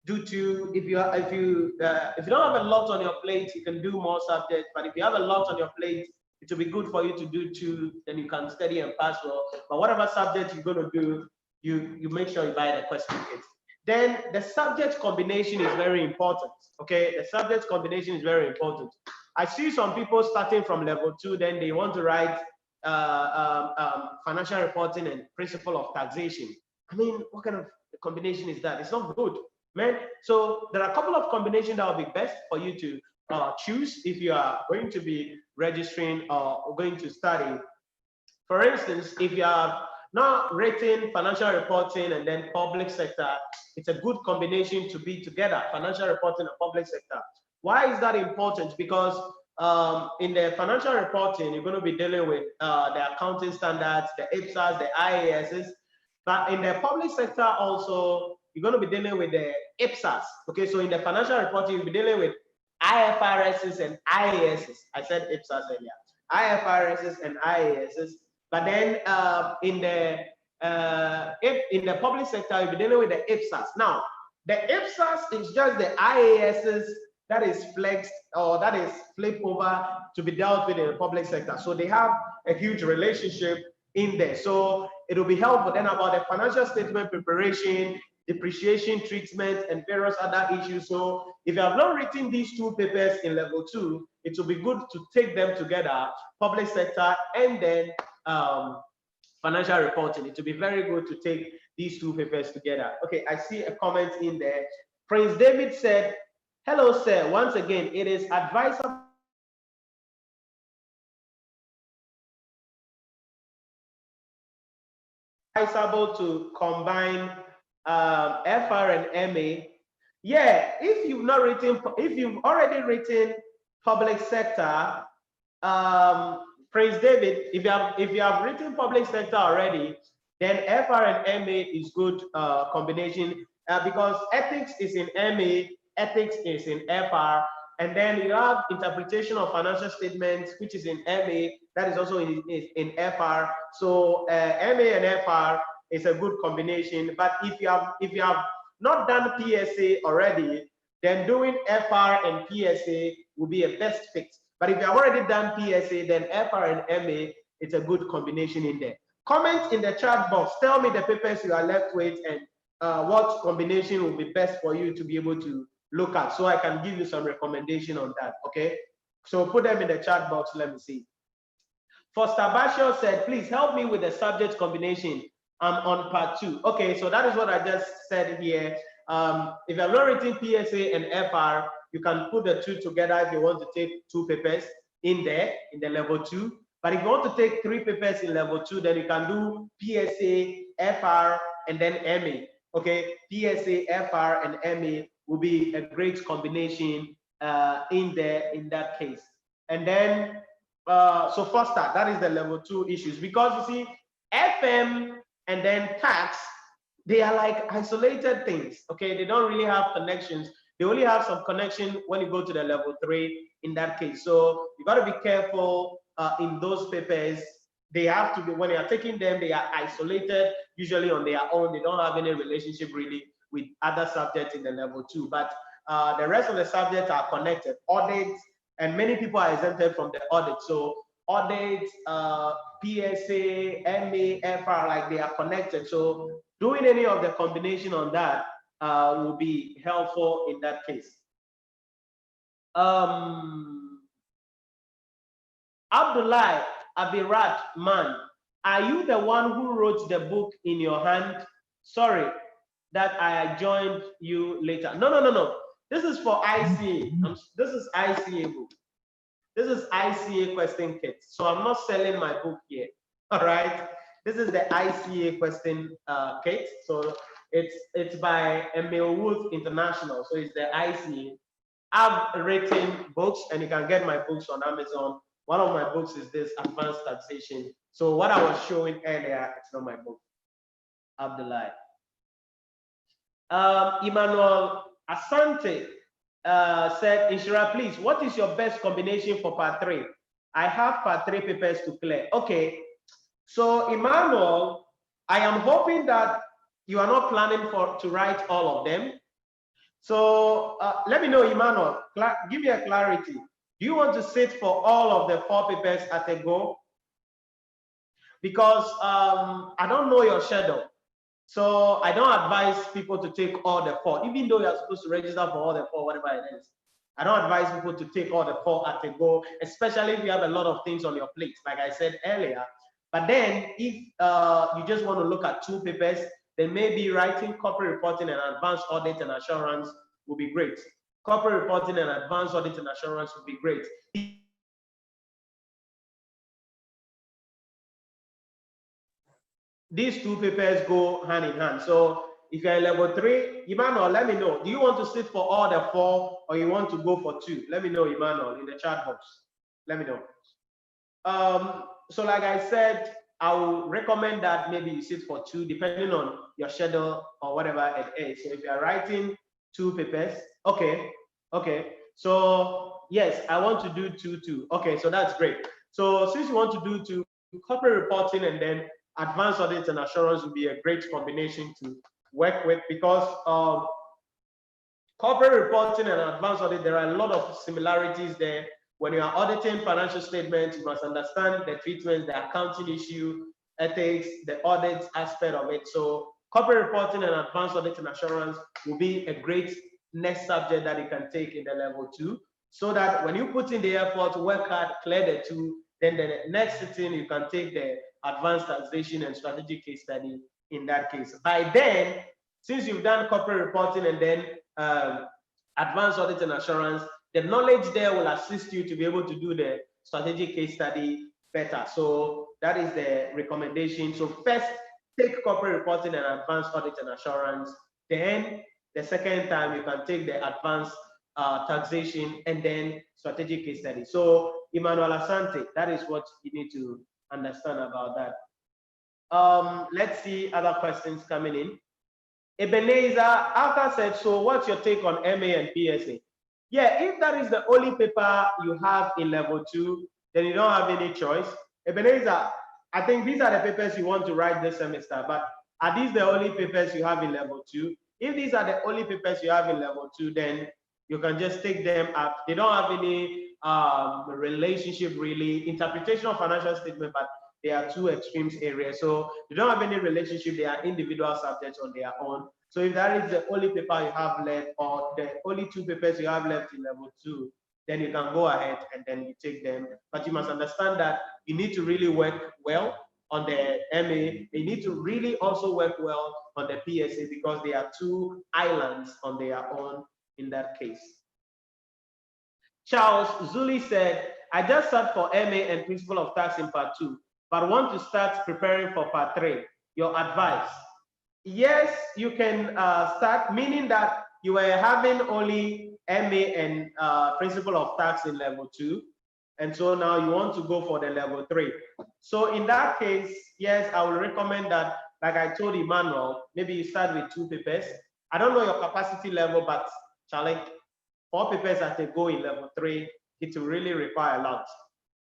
if you don't have a lot on your plate, you can do more subjects. But if you have a lot on your plate, it will be good for you to do two. Then you can study and pass well. But whatever subject you're going to do, you make sure you buy the question kit. Then the subject combination is very important. Okay, the subject combination is very important. I see some people starting from level 2, then they want to write financial reporting and principle of taxation. I mean, what kind of combination is that? It's not good, man. So there are a couple of combinations that will be best for you to choose if you are going to be registering or going to study. For instance, if you have not written financial reporting and then public sector, it's a good combination to be together, financial reporting and public sector. Why is that important? Because in the financial reporting, you're going to be dealing with the accounting standards, the IPSASs, the IASs. But in the public sector also, you're going to be dealing with the IPSASs. Okay, so in the financial reporting, you'll be dealing with IFRSs and IASs. I said IPSASs earlier. IFRSs and IASs. But then in the public sector, you'll be dealing with the IPSASs. Now, the IPSASs is just the IASs that is flexed or that is flipped over to be dealt with in the public sector. So they have a huge relationship in there. So it will be helpful then about the financial statement preparation, depreciation treatment, and various other issues. So if you have not written these two papers in level 2, it will be good to take them together, public sector and then financial reporting. It will be very good to take these two papers together. Okay, I see a comment in there. Prince David said, hello, sir. Once again, it is advisable to combine FR and MA. Yeah, if you've already written public sector, Prince David, if you have written public sector already, then FR and MA is good combination because ethics is in MA, ethics is in FR, and then you have interpretation of financial statements, which is in MA, that is also in FR. So MA and FR is a good combination. But if you have not done PSA already, then doing FR and PSA will be a best fit. But if you have already done PSA, then FR and MA, it's a good combination in there. Comment in the chat box. Tell me the papers you are left with and what combination will be best for you to be able to look at, so I can give you some recommendation on that. Okay, so put them in the chat box. Let me see. Foster Basho said, please help me with the subject combination. I'm on part 2. Okay, so that is what I just said here. If you have not written PSA and FR, you can put the two together if you want to take 2 papers in there in the level 2. But if you want to take 3 papers in level 2, then you can do PSA, FR, and then MA. Okay, PSA, FR, and MA will be a great combination in that case. And then so Foster, that is the level 2 issues, because you see FM and then tax, they are like isolated things. Okay, they don't really have connections. They only have some connection when you go to the level 3 in that case. So you got to be careful in those papers. They have to be, when you are taking them, they are isolated, usually on their own. They don't have any relationship really with other subjects in the level 2. But the rest of the subjects are connected. Audit, and many people are exempted from the audit. So audit, PSA, MA, FR, like they are connected. So doing any of the combination on that will be helpful in that case. Abdullah Abirat Man, are you the one who wrote the book in your hand? Sorry that I joined you later. No. This is for ICA. This is ICA book. This is ICA question kit. So I'm not selling my book here. All right. This is the ICA question kit. So it's by Emil Woods International. So it's the ICA. I've written books, and you can get my books on Amazon. One of my books is this, Advanced Taxation. So what I was showing earlier, it's not my book. Abdullah. Emmanuel Asante said, Nhyira, please, what is your best combination for part 3? I have part 3 papers to clear. Okay, so Emmanuel, I am hoping that you are not planning to write all of them. So let me know, Emmanuel, give me a clarity. Do you want to sit for all of the 4 papers at a go? Because I don't know your schedule. So I don't advise people to take all the 4, even though you're supposed to register for all the 4, whatever it is. I don't advise people to take all the 4 at a go, especially if you have a lot of things on your plate, like I said earlier. But then if you just want to look at 2 papers, then maybe writing corporate reporting and advanced audit and assurance will be great. Corporate reporting and advanced audit and assurance would be great. These 2 papers go hand in hand. So if you're in level 3, Emmanuel, let me know. Do you want to sit for all the 4 or you want to go for 2? Let me know, Emmanuel, in the chat box. Let me know. So like I said, I will recommend that maybe you sit for 2, depending on your schedule or whatever it is. So if you're writing 2 papers, okay. So yes, I want to do 2. Okay, so that's great. So since you want to do 2, corporate reporting and then advanced audit and assurance would be a great combination to work with, because corporate reporting and advanced audit, there are a lot of similarities there. When you are auditing financial statements, you must understand the treatment, the accounting issue, ethics, the audit aspect of it. So corporate reporting and advanced audit and assurance will be a great next subject that you can take in the level 2, so that when you put in the effort, work hard, clear the 2, then the next sitting you can take the advanced taxation and strategic case study in that case. By then, since you've done corporate reporting and then advanced audit and assurance, the knowledge there will assist you to be able to do the strategic case study better. So that is the recommendation. So first, take corporate reporting and advanced audit and assurance. Then the second time, you can take the advanced taxation and then strategic case study. So Emmanuel Asante, that is what you need to understand about that. Let's see other questions coming in. Ebenezer, Alka said, so what's your take on MA and PSA? Yeah, if that is the only paper you have in level 2, then you don't have any choice. Ebenezer, I think these are the papers you want to write this semester, but are these the only papers you have in level 2? If these are the only papers you have in level 2, then you can just take them up. They don't have any relationship really, interpretation of financial statement, but they are 2 extremes areas. So they don't have any relationship, they are individual subjects on their own. So if that is the only paper you have left, or the only 2 papers you have left in level 2, then you can go ahead and then you take them. But you must understand that you need to really work well on the MA. You need to really also work well on the PSA, because they are 2 islands on their own in that case. Charles Zuli said, I just sat for MA and Principle of Tax in part 2, but want to start preparing for part 3. Your advice? Yes, you can start, meaning that you were having only MA and Principle of Tax in level 2, and so now you want to go for the level 3. So in that case, yes, I will recommend that, like I told Emmanuel, maybe you start with 2 papers. I don't know your capacity level, but Charlie, 4 papers at a go in level 3, it will really require a lot.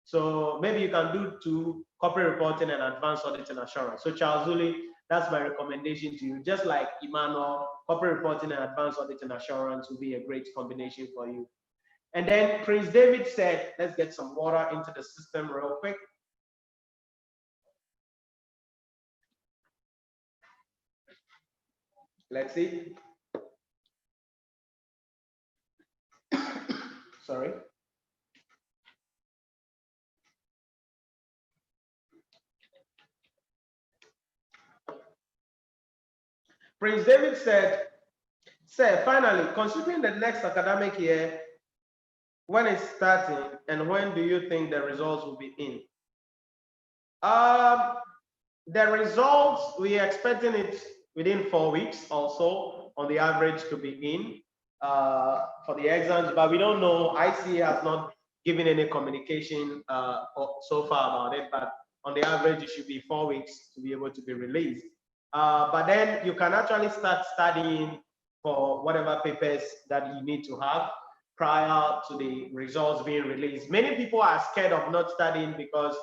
So maybe you can do 2, corporate reporting and advanced audit and assurance. So Charles Zuli, that's my recommendation to you. Just like Emmanuel, corporate reporting and advanced audit and assurance will be a great combination for you. And then Prince David said, let's get some water into the system real quick. Let's see. Sorry. Prince David said, sir, finally, considering the next academic year, when it's starting and when do you think the results will be in? The results, we are expecting it within 4 weeks also on the average to be in for the exams, but we don't know. ICAG has not given any communication so far about it, but on the average, it should be 4 weeks to be able to be released. But then you can actually start studying for whatever papers that you need to have prior to the results being released. Many people are scared of not studying because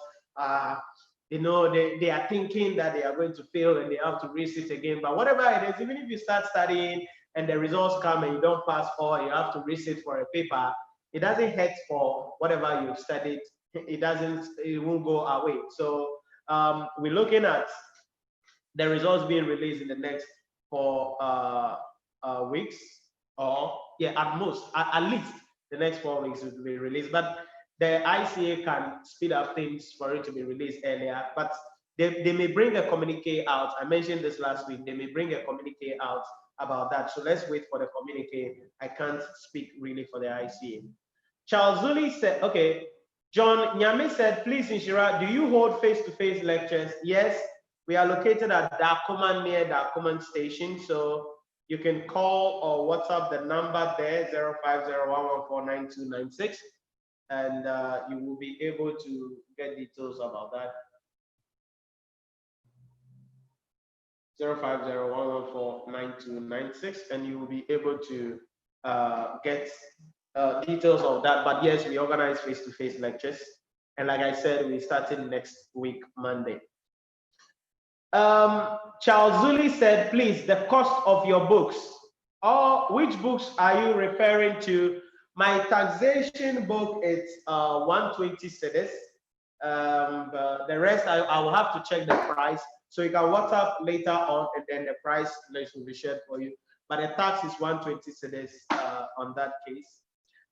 you know, they are thinking that they are going to fail and they have to resit again. But whatever it is, even if you start studying and the results come and you don't pass, or you have to resit for a paper, it doesn't hurt for whatever you've studied. It won't go away. So we're looking at the results being released in the next 4 weeks, or yeah, at least the next 4 weeks will be released. But the ICA can speed up things for it to be released earlier, but they may bring a communique out. I mentioned this last week. They may bring a communique out about that. So let's wait for the communique. I can't speak really for the ICA. Charles Zuli said, okay, John Nyame said, please, Nhyira, do you hold face-to-face lectures? Yes, we are located at Dakuman near Dakuman Station. So you can call or WhatsApp the number there, 050-114-9296. And you will be able to get details about that. 050-114-9296, and you will be able to get details of that. But yes, we organize face-to-face lectures, and like I said, we started next week, Monday. Charles Zuli said, please, the cost of your books. Or which books are you referring to? My taxation book is 120 cedis. The rest, I will have to check the price. So you can WhatsApp later on, and then the price list will be shared for you. But the tax is 120 cedis on that case.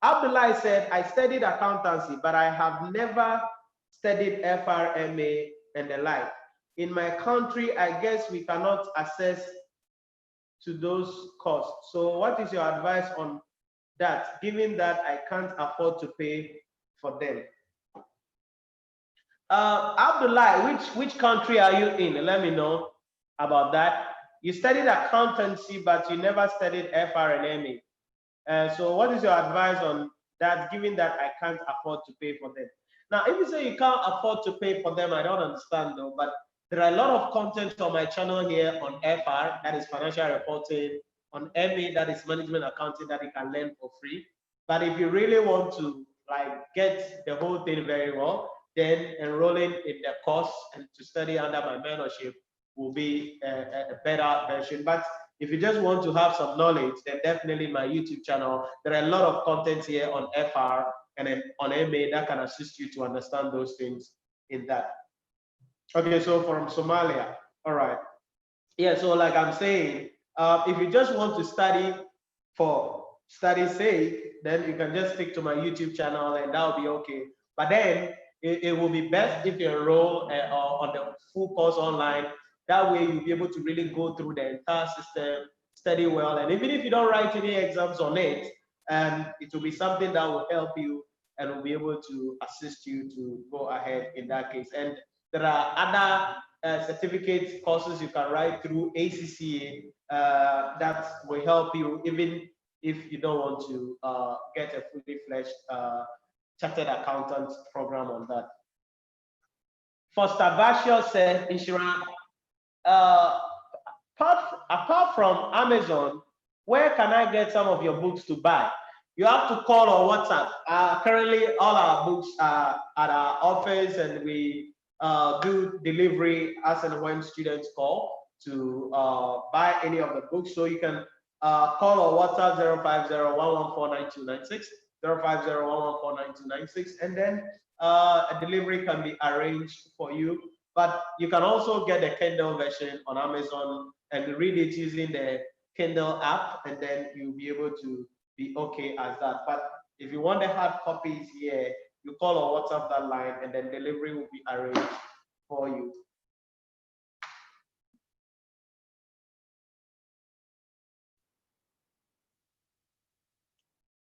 Abdullah said, I studied accountancy, but I have never studied FRMA and the like. In my country, I guess we cannot access to those costs. So what is your advice on that, given that I can't afford to pay for them? Abdullah, which country are you in? Let me know about that. You studied accountancy, but you never studied FR and MA. So what is your advice on that, given that I can't afford to pay for them? Now, if you say you can't afford to pay for them, I don't understand though, but there are a lot of content on my channel here on FR, that is financial reporting, on MA, that is management accounting, that you can learn for free. But if you really want to like get the whole thing very well, then enrolling in the course and to study under my mentorship will be a better version. But if you just want to have some knowledge, then definitely my YouTube channel, there are a lot of content here on FR and then on MA that can assist you to understand those things in that. Okay, so from Somalia, all right. Yeah, so like I'm saying, if you just want to study for study's sake, then you can just stick to my YouTube channel and that'll be okay. But then it will be best if you enroll on the full course online. That way you'll be able to really go through the entire system, study well. And even if you don't write any exams on it, it will be something that will help you and will be able to assist you to go ahead in that case. And there are other certificate courses you can write through ACCA that will help you, even if you don't want to get a fully fledged chartered accountant program on that. Foster Bashir said, Nhyira, apart from Amazon, where can I get some of your books to buy? You have to call or WhatsApp. Currently, all our books are at our office, and we do delivery as and when students call to buy any of the books. So you can call or WhatsApp 050-114-9296, 050-114-9296, and then a delivery can be arranged for you. But you can also get the Kindle version on Amazon and read it using the Kindle app, and then you'll be able to be okay as that. But if you want the hard copies here, you call or WhatsApp that line, and then delivery will be arranged for you.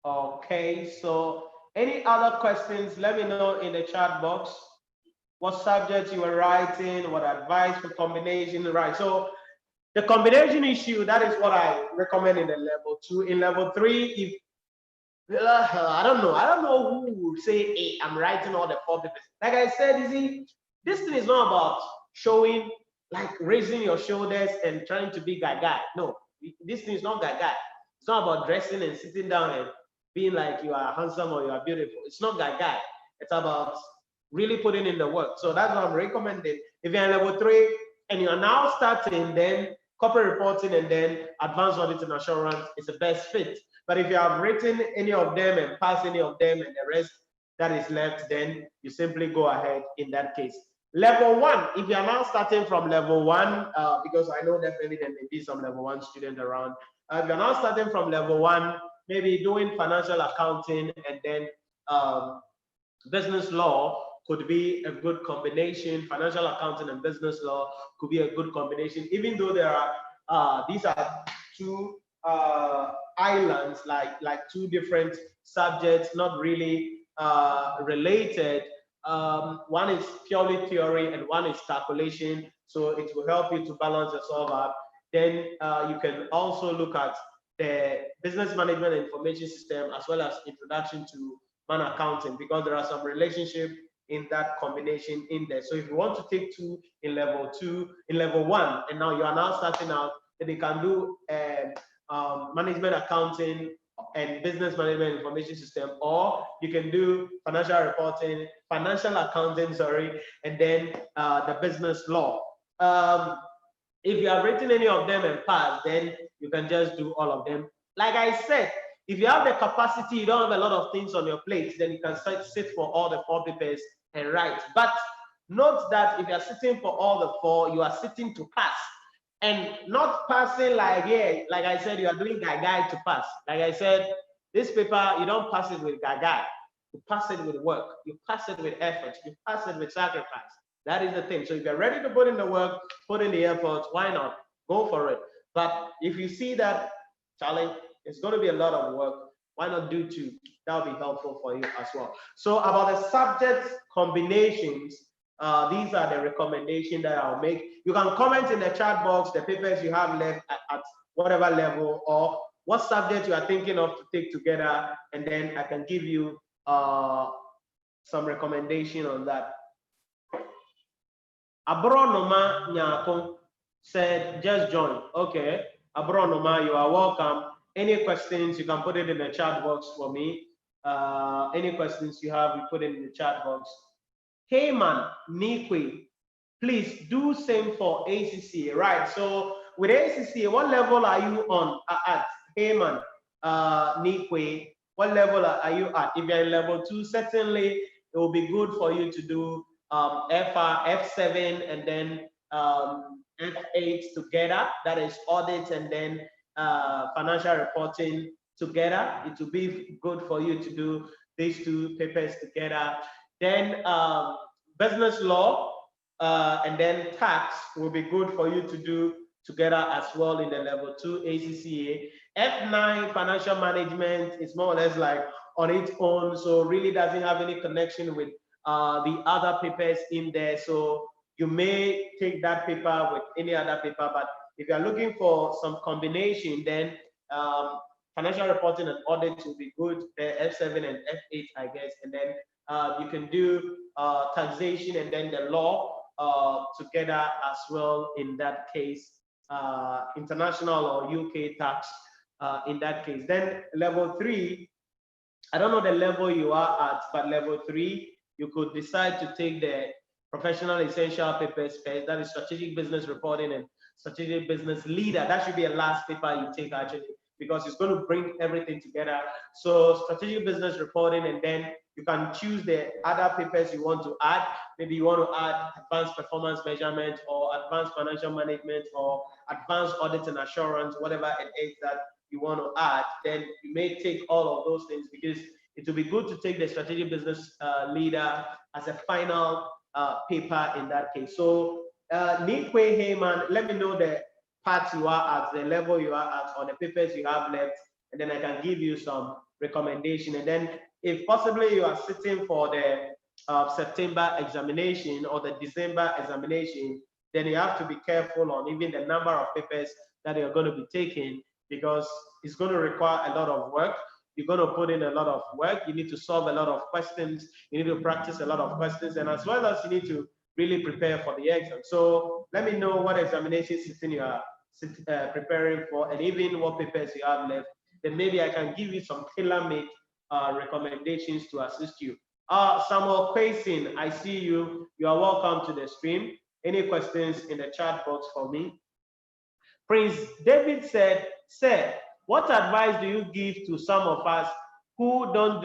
Okay, so any other questions, let me know in the chat box. What subjects you were writing, what advice for combination, right? So the combination issue, that is what I recommend in the level 2. In level 3, if I don't know who would say, hey, I'm writing all the 4 papers. Like I said, you see, this thing is not about showing, like raising your shoulders and trying to be guy. No, This thing is not gaga. It's not about dressing and sitting down and being like you are handsome or you are beautiful. It's not gaga. It's about really putting in the work. So that's what I'm recommending. If you're in level 3 and you're now starting, then corporate reporting and then advanced audit and assurance is the best fit. But if you have written any of them and passed any of them and the rest that is left, then you simply go ahead in that case. Level 1, if you are now starting from level 1, because I know definitely there may be some level 1 students around. If you're now starting from level 1, maybe doing financial accounting and then business law could be a good combination. Financial accounting and business law could be a good combination, even though there are these are two islands, like two different subjects, not really related. One is purely theory and one is calculation, so it will help you to balance yourself up. Then you can also look at the business management and information system as well as introduction to man accounting, because there are some relationship in that combination in there. So if you want to take 2 in level 2, in level 1, and now you are now starting out, then you can do management accounting and business management information system, or you can do financial reporting, financial accounting, sorry, and then the business law. If you have written any of them and passed, then you can just do all of them. Like I said, if you have the capacity, you don't have a lot of things on your plate, then you can sit for all the 4 papers and write. But note that if you're sitting for all the 4, you are sitting to pass. And not passing like, yeah, like I said, you are doing gaga to pass. Like I said, this paper, you don't pass it with gaga. You pass it with work. You pass it with effort. You pass it with sacrifice. That is the thing. So if you're ready to put in the work, put in the effort, why not? Go for it. But if you see that, Charlie, it's going to be a lot of work, why not do 2? That'll be helpful for you as well. So about the subject combinations, these are the recommendations that I'll make. You can comment in the chat box the papers you have left at whatever level, or what subject you are thinking of to take together, and then I can give you some recommendation on that. Abronoma Nyako said, just join. Okay, Abronoma, you are welcome. Any questions, you can put it in the chat box for me. Any questions you have, you put it in the chat box. Heyman Nikwe, please do same for ACCA, right? So with ACCA, what level are you on at? Heyman Nikwe, what level are you at? If you're in level 2, certainly it will be good for you to do F7 and then F8 together. That is audit and then financial reporting together. It will be good for you to do these 2 papers together. Then business law and then tax will be good for you to do together as well in the level 2 ACCA. F9 financial management is more or less like on its own, so really doesn't have any connection with the other papers in there. So you may take that paper with any other paper, but if you're looking for some combination, then financial reporting and audit will be good, F7 and F8, I guess, and then you can do taxation and then the law together as well in that case, international or UK tax in that case. Then level 3, I don't know the level you are at, but level 3, you could decide to take the professional essential papers first, that is strategic business reporting and strategic business leader. That should be a last paper you take actually, because it's going to bring everything together. So strategic business reporting, and then you can choose the other papers you want to add. Maybe you want to add advanced performance measurement or advanced financial management or advanced audit and assurance, whatever it is that you want to add. Then you may take all of those things, because it will be good to take the strategic business leader as a final paper in that case. So Nikwe Heyman, let me know the part you are at, the level you are at, or the papers you have left, and then I can give you some recommendation. And then if possibly you are sitting for the September examination or the December examination, then you have to be careful on even the number of papers that you're going to be taking, because it's going to require a lot of work. You're going to put in a lot of work. You need to solve a lot of questions. You need to practice a lot of questions, and as well as you need to really prepare for the exam. So let me know what examination system you are preparing for, and even what papers you have left, then maybe I can give you some tailor-made recommendations to assist you. Samuel Quasin, I see you. You are welcome to the stream. Any questions in the chat box for me? Prince David said, "Sir, what advice do you give to some of us who didn't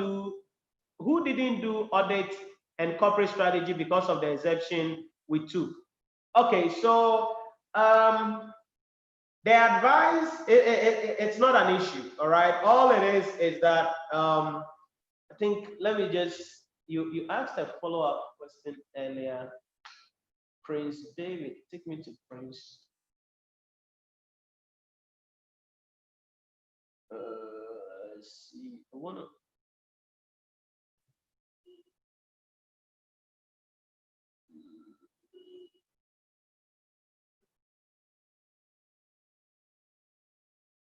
do audit and corporate strategy because of the exemption we took?" Okay, so the advice, it's not an issue, all right? All it is that I think, let me just, you asked a follow-up question earlier. Prince David, take me to Prince. Let's see, I wanna.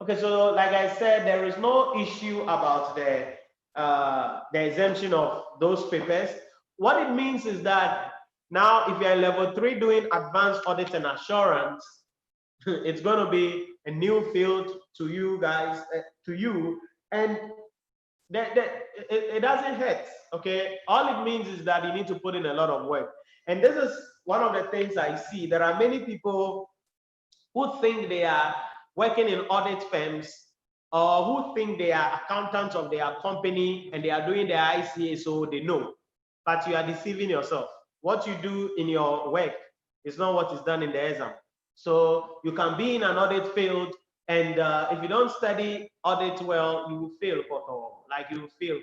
Okay, so like I said, there is no issue about the exemption of those papers. What it means is that now, if you're in level 3 doing advanced audit and assurance, it's going to be a new field to you guys, and it doesn't hurt. Okay, all it means is that you need to put in a lot of work, and this is one of the things I see. There are many people who think they are working in audit firms, or who think they are accountants of their company and they are doing their ICA, so they know, but you are deceiving yourself. What you do in your work is not what is done in the exam. So you can be in an audit field, and if you don't study audit well, you will fail, like you will fail,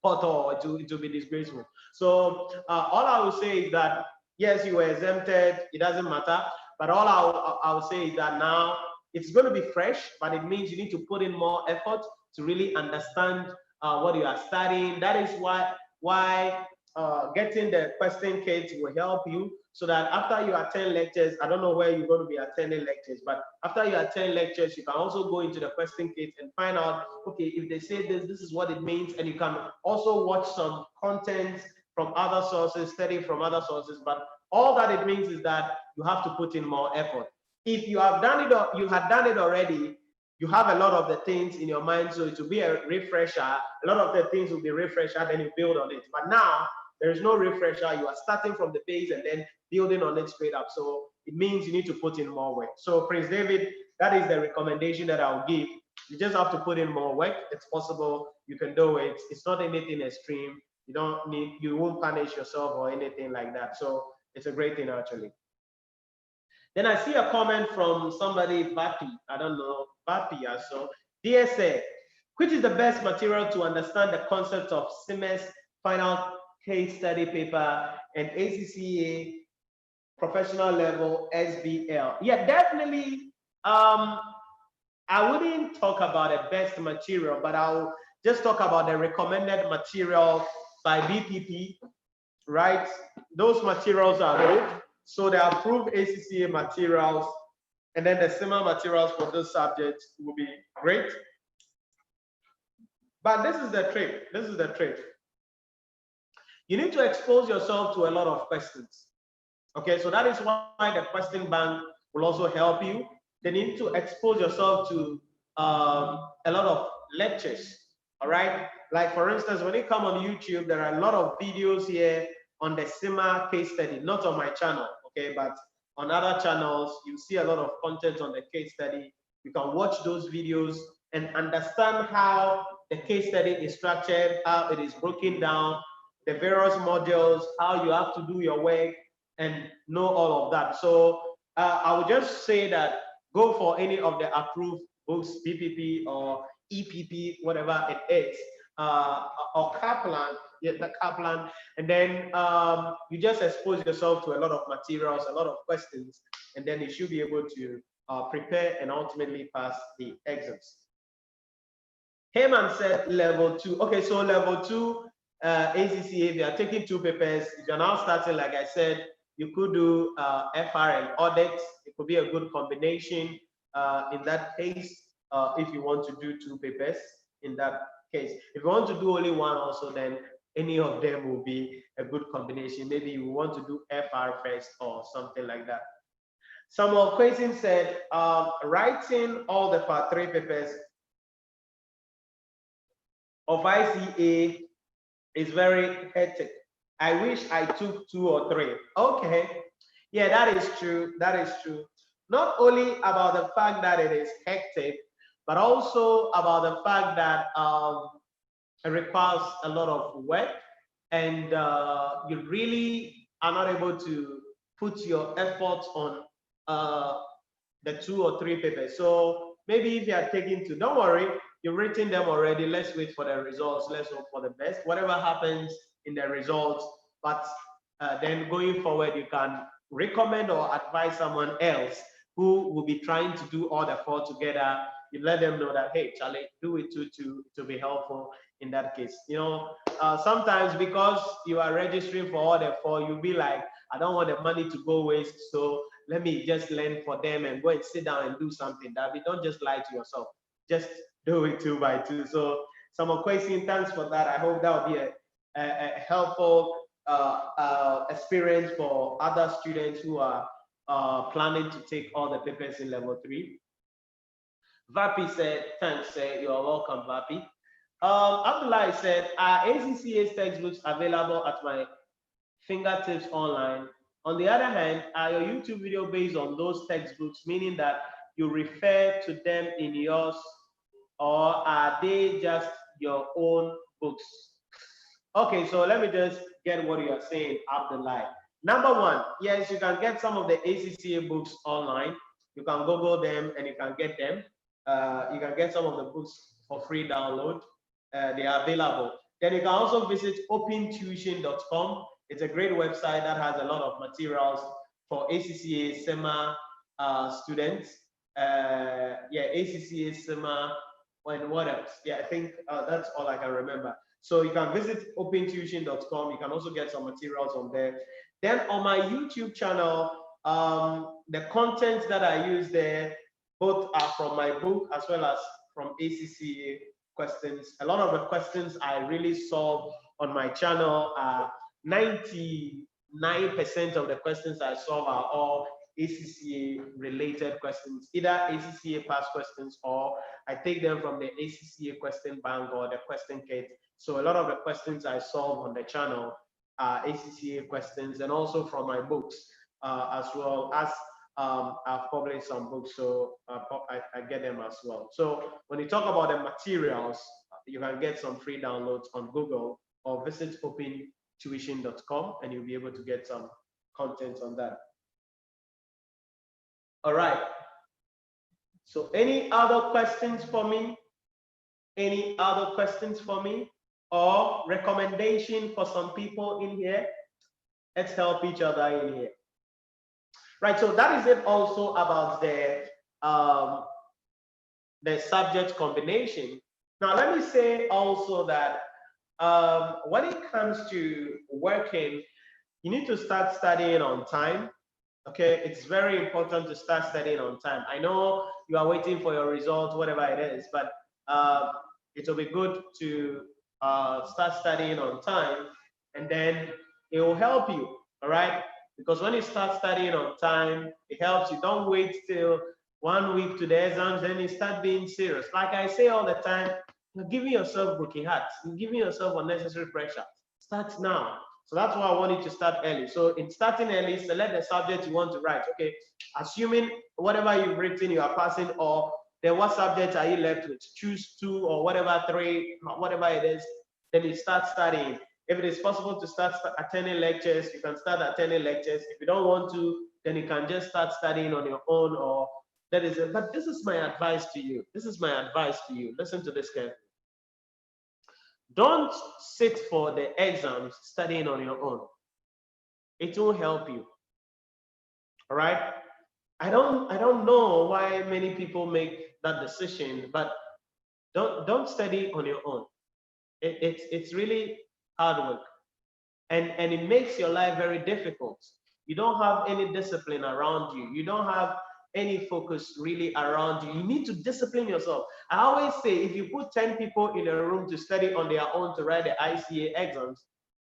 it will be disgraceful. So all I will say is that, yes, you were exempted, it doesn't matter, but all I will say is that now it's going to be fresh, but it means you need to put in more effort to really understand what you are studying. That is why getting the question kit will help you, so that after you attend lectures, I don't know where you're going to be attending lectures, but after you attend lectures, you can also go into the question kit and find out, okay, if they say this is what it means, and you can also watch some content from other sources, study from other sources, but all that it means is that you have to put in more effort. If you have done it, or you had done it already, you have a lot of the things in your mind, so it will be a refresher. A lot of the things will be refresher, then you build on it. But now, there is no refresher. You are starting from the base and then building on it straight up. So it means you need to put in more work. So Prince David, that is the recommendation that I'll give. You just have to put in more work. It's possible. You can do it. It's not anything extreme. You won't punish yourself or anything like that. So it's a great thing, actually. Then I see a comment from somebody, Bapi. I don't know, Bapi. So, dear sir, which is the best material to understand the concept of CIMA's final case study paper and ACCA professional level SBL? Yeah, definitely. I wouldn't talk about the best material, but I'll just talk about the recommended material by BPP, right? Those materials are good. So the approved ACCA materials, and then the CIMA materials for those subjects will be great. But this is the trick. This is the trick. You need to expose yourself to a lot of questions. Okay, so that is why the question bank will also help you. They need to expose yourself to a lot of lectures. All right, like for instance, when you come on YouTube, there are a lot of videos here on the CIMA case study, not on my channel, okay, but on other channels, you see a lot of content on the case study. You can watch those videos and understand how the case study is structured, how it is broken down, the various modules, how you have to do your work, and know all of that. So I would just say that go for any of the approved books, BPP or EPP, whatever it is, or Kaplan, the Kaplan, and then you just expose yourself to a lot of materials, a lot of questions, and then you should be able to prepare and ultimately pass the exams. Heyman said level 2. Okay, so level 2 ACCA, if you are taking 2 papers, if you're now starting, like I said, you could do FR and audit. It could be a good combination in that case, if you want to do 2 papers in that case. If you want to do only one also, then any of them will be a good combination. Maybe you want to do FR first or something like that. Samuel Quason said, writing all the part 3 papers of ICA is very hectic. I wish I took 2 or 3. Okay. Yeah, that is true. That is true. Not only about the fact that it is hectic, but also about the fact that it requires a lot of work, and you really are not able to put your efforts on the 2 or 3 papers. So maybe if you are taking 2, don't worry, you've written them already. Let's wait for the results. Let's hope for the best. Whatever happens in the results, but then going forward, you can recommend or advise someone else who will be trying to do all the 4 together. You let them know that, hey, Charlie, do it to be helpful in that case. You know, sometimes because you are registering for all the 4, you'll be like, I don't want the money to go waste, so let me just learn for them and go and sit down and do something. That we don't just lie to yourself. Just do it 2 by 2. So, some question, thanks for that. I hope that will be a helpful experience for other students who are planning to take all the papers in level 3. Vapi said, thanks, sir. You are welcome, Vapi. Abdullah said, are ACCA's textbooks available at my fingertips online? On the other hand, are your YouTube video based on those textbooks, meaning that you refer to them in yours, or are they just your own books? Okay, so let me just get what you are saying, Abdullah. Number 1, yes, you can get some of the ACCA books online. You can Google them and you can get them. You can get some of the books for free download. They are available. Then you can also visit opentuition.com. It's a great website that has a lot of materials for ACCA, CIMA students. Yeah, ACCA, CIMA, and what else? Yeah, I think that's all I can remember. So you can visit opentuition.com. You can also get some materials on there. Then on my YouTube channel, the content that I use there, both are from my book as well as from ACCA questions. A lot of the questions I really solve on my channel are 99% of the questions I solve are all ACCA related questions, either ACCA past questions, or I take them from the ACCA question bank or the question kit. So a lot of the questions I solve on the channel are ACCA questions, and also from my books, as well as I've published some books, so I get them as well. So when you talk about the materials, you can get some free downloads on Google, or visit opentuition.com and you'll be able to get some content on that. All right. So any other questions for me? Any other questions for me? Or recommendation for some people in here? Let's help each other in here. Right, so that is it also about the subject combination. Now, let me say also that when it comes to working, you need to start studying on time. Okay, it's very important to start studying on time. I know you are waiting for your results, whatever it is, but it will be good to start studying on time, and then it will help you, all right? Because when you start studying on time, it helps you. Don't wait till 1 week to the exams, then you start being serious. Like I say all the time, you're giving yourself broken hearts. You're giving yourself unnecessary pressure. Start now. So that's why I want you to start early. So in starting early, select the subject you want to write. Okay, assuming whatever you've written, you are passing, or then what subject are you left with? Choose 2 or whatever, 3, whatever it is. Then you start studying. If it is possible to start attending lectures, you can start attending lectures. If you don't want to, then you can just start studying on your own, or that is it. But this is my advice to you. This is my advice to you. Listen to this carefully. Don't sit for the exams studying on your own. It won't help you. All right? I don't know why many people make that decision, but don't study on your own. It's really hard work, and it makes your life very difficult. You don't have any discipline around you. You don't have any focus really around you. You need to discipline yourself. I always say, if you put 10 people in a room to study on their own to write the ICA exams,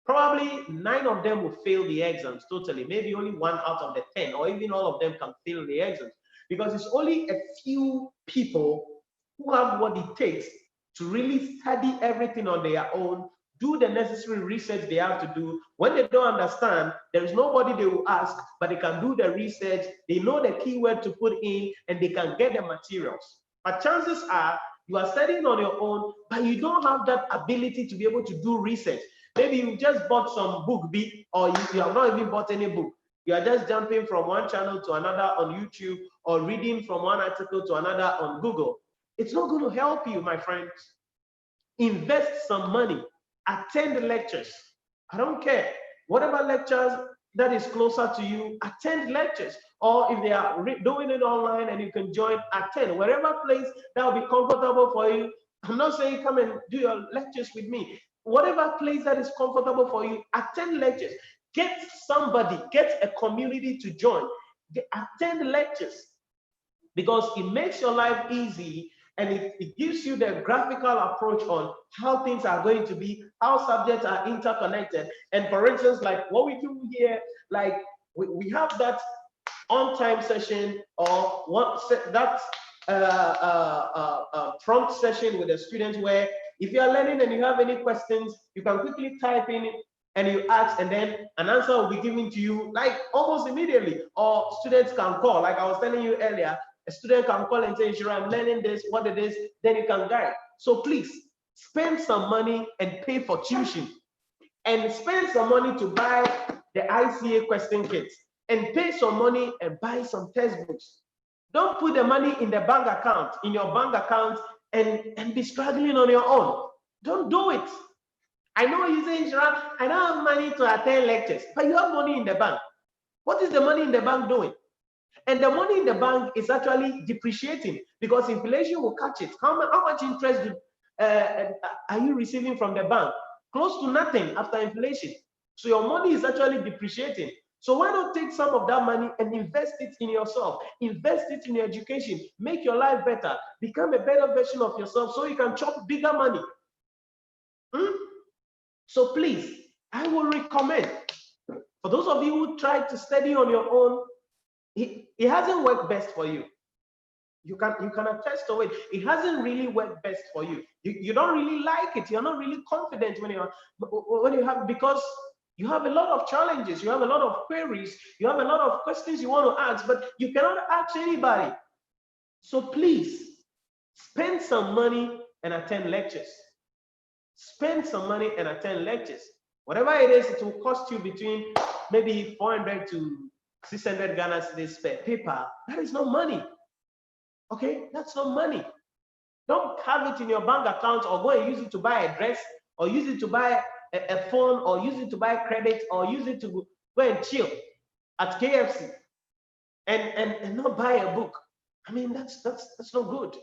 probably 9 of them will fail the exams totally. Maybe only 1 out of the 10, or even all of them can fail the exams, because it's only a few people who have what it takes to really study everything on their own, do the necessary research they have to do. When they don't understand, there is nobody they will ask, but they can do the research, they know the keyword to put in, and they can get the materials. But chances are, you are studying on your own, but you don't have that ability to be able to do research. Maybe you just bought some book, or you have not even bought any book. You are just jumping from one channel to another on YouTube, or reading from one article to another on Google. It's not going to help you, my friends. Invest some money. Attend the lectures. I don't care. Whatever lectures that is closer to you, attend lectures. Or if they are doing it online and you can join, attend. Wherever place that will be comfortable for you. I'm not saying come and do your lectures with me. Whatever place that is comfortable for you, attend lectures. Get somebody, get a community to join. Attend lectures, because it makes your life easy, and it gives you the graphical approach on how things are going to be, how subjects are interconnected. And for instance, like what we do here, like we have that on-time session, or that prompt session with the students, where if you are learning and you have any questions, you can quickly type in and you ask, and then an answer will be given to you like almost immediately. Or students can call, like I was telling you earlier, a student can call and say, "Nhyira, I'm learning this, what it is," then you can guide. So please spend some money and pay for tuition, and spend some money to buy the ICA question kits, and pay some money and buy some textbooks. Don't put the money in the bank account, in your bank account, and be struggling on your own. Don't do it. I know you say, "Nhyira, I don't have money to attend lectures," but you have money in the bank. What is the money in the bank doing? And the money in the bank is actually depreciating, because inflation will catch it. How much interest are you receiving from the bank? Close to nothing after inflation. So your money is actually depreciating. So why not take some of that money and invest it in yourself? Invest it in your education. Make your life better. Become a better version of yourself so you can chop bigger money. So please, I will recommend, for those of you who try to study on your own, it hasn't worked best for you. You can attest to it. It hasn't really worked best for you. You don't really like it. You're not really confident when you have, because you have a lot of challenges. You have a lot of queries. You have a lot of questions you want to ask, but you cannot ask anybody. So please spend some money and attend lectures. Spend some money and attend lectures. Whatever it is, it will cost you between maybe 400 to 600 Ghana cedis per paper. That is no money. Okay, that's no money. Don't have it in your bank account, or go and use it to buy a dress, or use it to buy a phone, or use it to buy credit, or use it to go and chill at KFC and not buy a book. I mean, that's not good.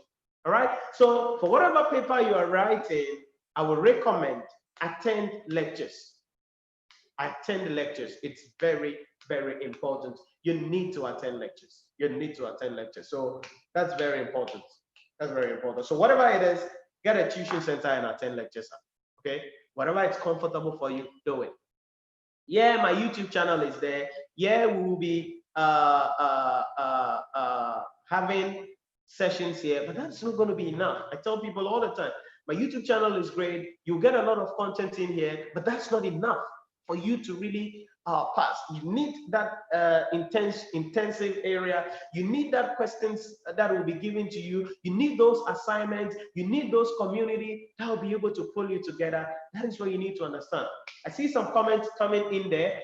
All right. So for whatever paper you are writing, I would recommend attend lectures. Attend lectures. It's very, very important. You need to attend lectures. You need to attend lectures. So that's very important. That's very important. So whatever it is, get a tuition center and attend lectures. Okay, whatever it's comfortable for you, do it. Yeah, my YouTube channel is there. Yeah, we will be having sessions here, but that's not going to be enough. I tell people all the time, my YouTube channel is great. You get a lot of content in here, but that's not enough for you to really pass. You need that intensive area. You need that questions that will be given to you. You need those assignments. You need those community that will be able to pull you together. That is what you need to understand. I see some comments coming in there.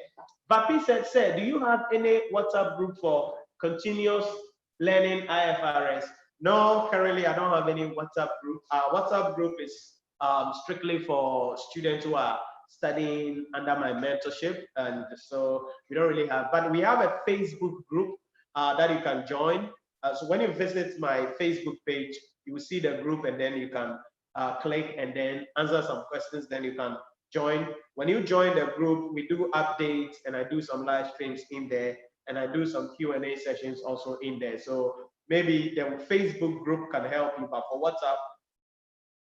Bapi said, do you have any WhatsApp group for continuous learning IFRS? No, currently I don't have any WhatsApp group. Our WhatsApp group is strictly for students who are studying under my mentorship, and so we don't really have, but we have a Facebook group that you can join. So when you visit my Facebook page, you will see the group, and then you can click and then answer some questions, then you can join. When you join the group, we do updates, and I do some live streams in there, and I do some Q&A sessions also in there. So maybe the Facebook group can help you, but for WhatsApp,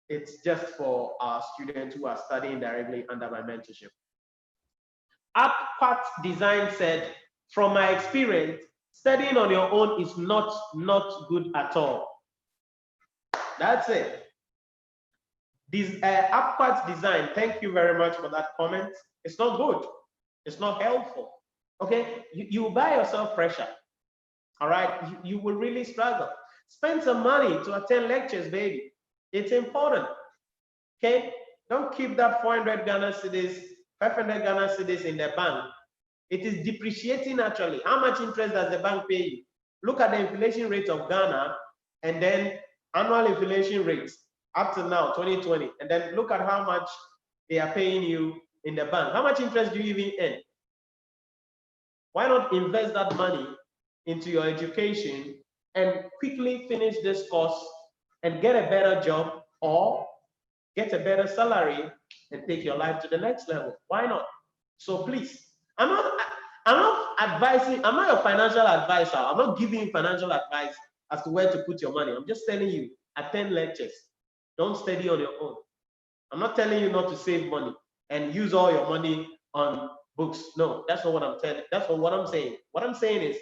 it's just for our students who are studying directly under my mentorship. Upquart Design said, from my experience, studying on your own is not good at all. That's it. This Upquart Design, thank you very much for that comment. It's not good. It's not helpful. Okay, you buy yourself pressure. All right, you will really struggle. Spend some money to attend lectures, baby. It's important. Okay, don't keep that 400 Ghana cedis, 500 Ghana cedis in the bank. It is depreciating naturally. How much interest does the bank pay you? Look at the inflation rate of Ghana and then annual inflation rates up to now, 2020, and then look at how much they are paying you in the bank. How much interest do you even earn? Why not invest that money into your education and quickly finish this course and get a better job or get a better salary and take your life to the next level? Why not? So please, I'm not advising, I'm not your financial advisor. I'm not giving you financial advice as to where to put your money. I'm just telling you, attend lectures. Don't study on your own. I'm not telling you not to save money and use all your money on books. No, that's not what I'm telling. That's not what I'm saying. What I'm saying is,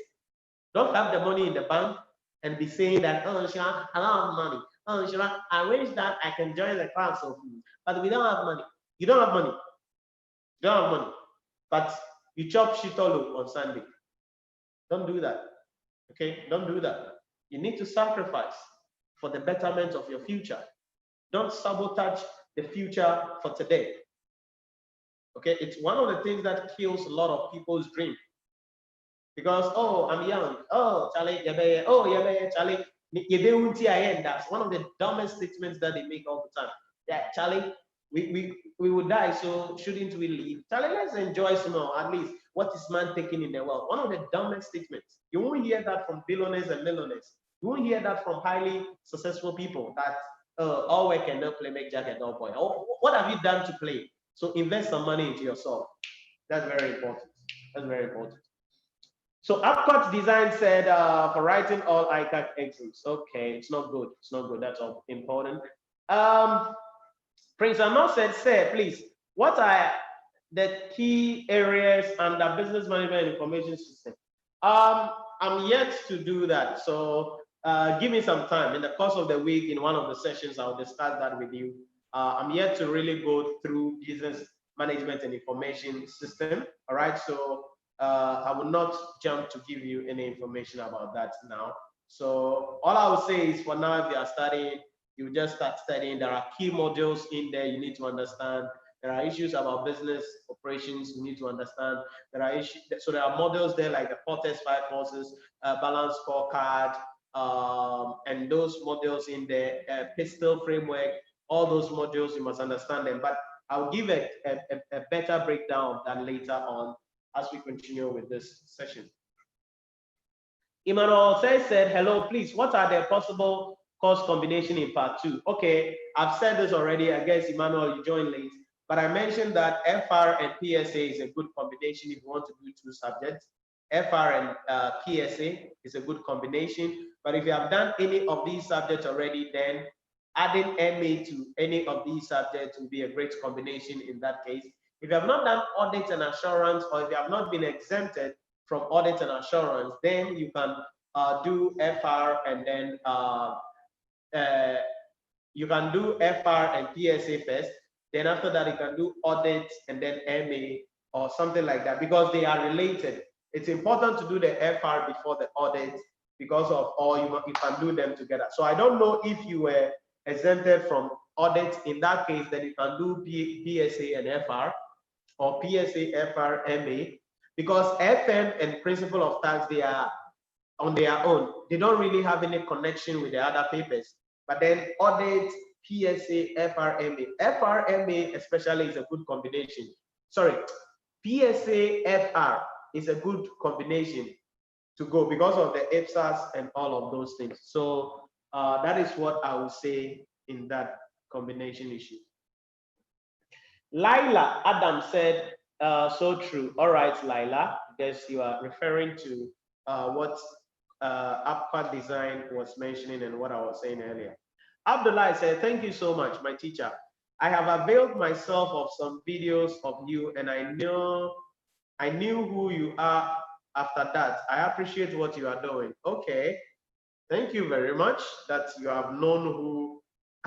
don't have the money in the bank and be saying that, oh, Nhyira, I don't have money. Oh, Nhyira, I wish that I can join the class of you, but we don't have money. You don't have money. You don't have money. But you chop shitolo on Sunday. Don't do that. Okay? Don't do that. You need to sacrifice for the betterment of your future. Don't sabotage the future for today. Okay? It's one of the things that kills a lot of people's dream. Because, oh, I'm young. Oh, Charlie, Charlie, that's one of the dumbest statements that they make all the time. Yeah, Charlie, we will die, so shouldn't we leave? Charlie, let's enjoy some more, at least. What is man taking in the world? One of the dumbest statements. You won't hear that from billionaires and millionaires. You won't hear that from highly successful people that all work and no play make Jack and no boy. Oh, what have you done to play? So invest some money into yourself. That's very important. That's very important. So Upquart Design said for writing all ICAG exams. Okay, it's not good. It's not good. That's all important. Prince Amor said, sir, please, what are the key areas under business management and information system? I'm yet to do that. So give me some time. In the course of the week, in one of the sessions, I'll discuss that with you. I'm yet to really go through business management and information system. All right. So I will not jump to give you any information about that now. So all I will say is for now, if you are studying, you just start studying. There are key modules in there you need to understand. There are issues about business operations you need to understand. There are issues, so there are modules there like the 4 test 5 courses, balance scorecard, and those modules in the PISTL framework. All those modules, you must understand them. But I'll give a better breakdown of that later on as we continue with this session. Emmanuel said, hello, please, what are the possible course combination in part 2? Okay, I've said this already. I guess, Emmanuel, you joined late. But I mentioned that FR and PSA is a good combination if you want to do 2 subjects. FR and PSA is a good combination. But if you have done any of these subjects already, then adding MA to any of these subjects will be a great combination in that case. If you have not done audit and assurance, or if you have not been exempted from audit and assurance, then you can do FR and then you can do FR and PSA first. Then after that, you can do audit and then MA or something like that, because they are related. It's important to do the FR before the audit because of, or you can do them together. So I don't know if you were exempted from audit. In that case, then you can do PSA and FR, or PSA, FR, MA, because FM and principle of tax, they are on their own. They don't really have any connection with the other papers. But then audit, PSA, FR, MA. FR, MA especially is a good combination. Sorry, PSA, FR is a good combination to go because of the IPSASs and all of those things. So that is what I would say in that combination issue. Lila Adam said, so true. All right, Lila, I guess you are referring to what Upquart Design was mentioning and what I was saying earlier. Abdullah said, thank you so much, my teacher. I have availed myself of some videos of you, and I know I knew who you are after that. I appreciate what you are doing. Okay. Thank you very much that you have known who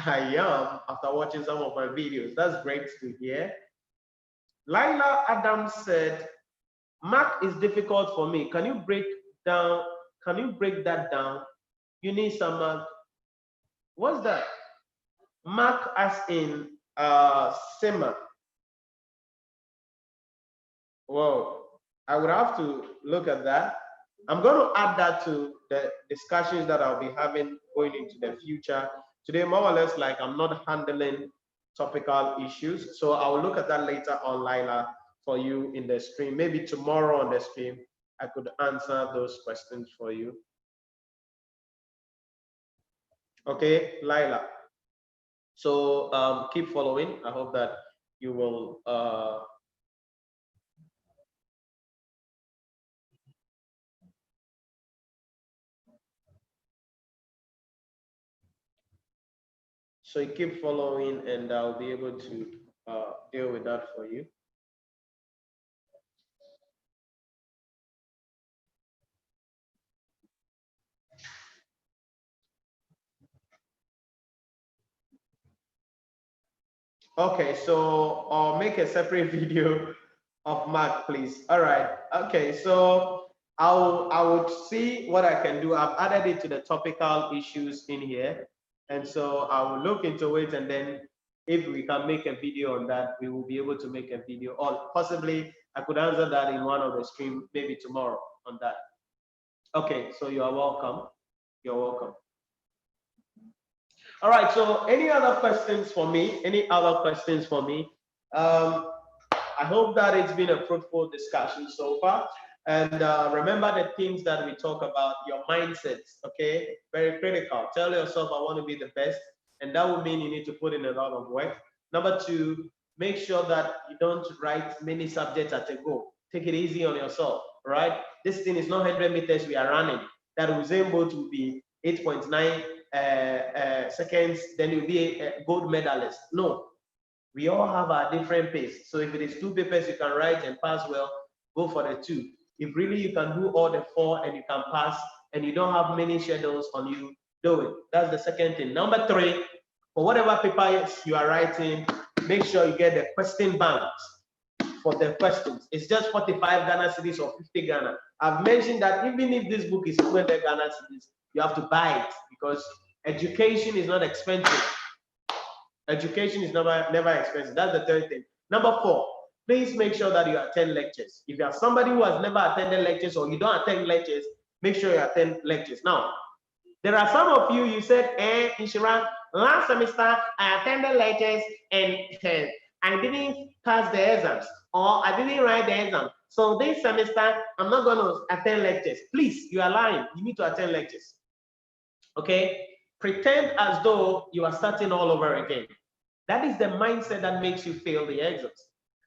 I am after watching some of my videos. That's great to hear. Lila Adams said, Mac is difficult for me. Can you break that down? You need some Mac. What's that? Mac as in CIMA. Whoa, I would have to look at that. I'm going to add that to the discussions that I'll be having going into the future. Today, more or less, like I'm not handling topical issues. So I will look at that later on, Lila, for you in the stream. Maybe tomorrow on the stream, I could answer those questions for you. Okay, Lila. So keep following. I hope that you will so you keep following, and I'll be able to deal with that for you. Okay, so I'll make a separate video of Mac, please. All right. Okay, so I would see what I can do. I've added it to the topical issues in here, and so I will look into it, and then if we can make a video on that, we will be able to make a video, or possibly I could answer that in one of the stream, maybe tomorrow on that. Okay, so you are welcome. You're welcome. All right, so any other questions for me? Any other questions for me? I hope that it's been a fruitful discussion so far. And remember the things that we talk about, your mindsets, okay? Very critical. Tell yourself, I want to be the best. And that would mean you need to put in a lot of work. Number two, make sure that you don't write many subjects at a go. Take it easy on yourself, right? This thing is not 100 meters we are running. That Usain Bolt will be 8.9 seconds, then you'll be a gold medalist. No, we all have our different pace. So if it is 2 papers you can write and pass well, go for the 2. If really you can do all the 4 and you can pass and you don't have many shadows on you, do it. That's the second thing. Number 3, for whatever paper you are writing, make sure you get the question banks for the questions. It's just 45 Ghana cedis or 50 Ghana. I've mentioned that even if this book is 200 Ghana cedis, you have to buy it because education is not expensive. Education is never expensive. That's the third thing. Number 4, please make sure that you attend lectures. If you are somebody who has never attended lectures or you don't attend lectures, make sure you attend lectures. Now, there are some of you, you said, Nhyira, last semester I attended lectures and I didn't pass the exams or I didn't write the exam. So this semester, I'm not going to attend lectures. Please, you are lying. You need to attend lectures. Okay? Pretend as though you are starting all over again. That is the mindset that makes you fail the exams.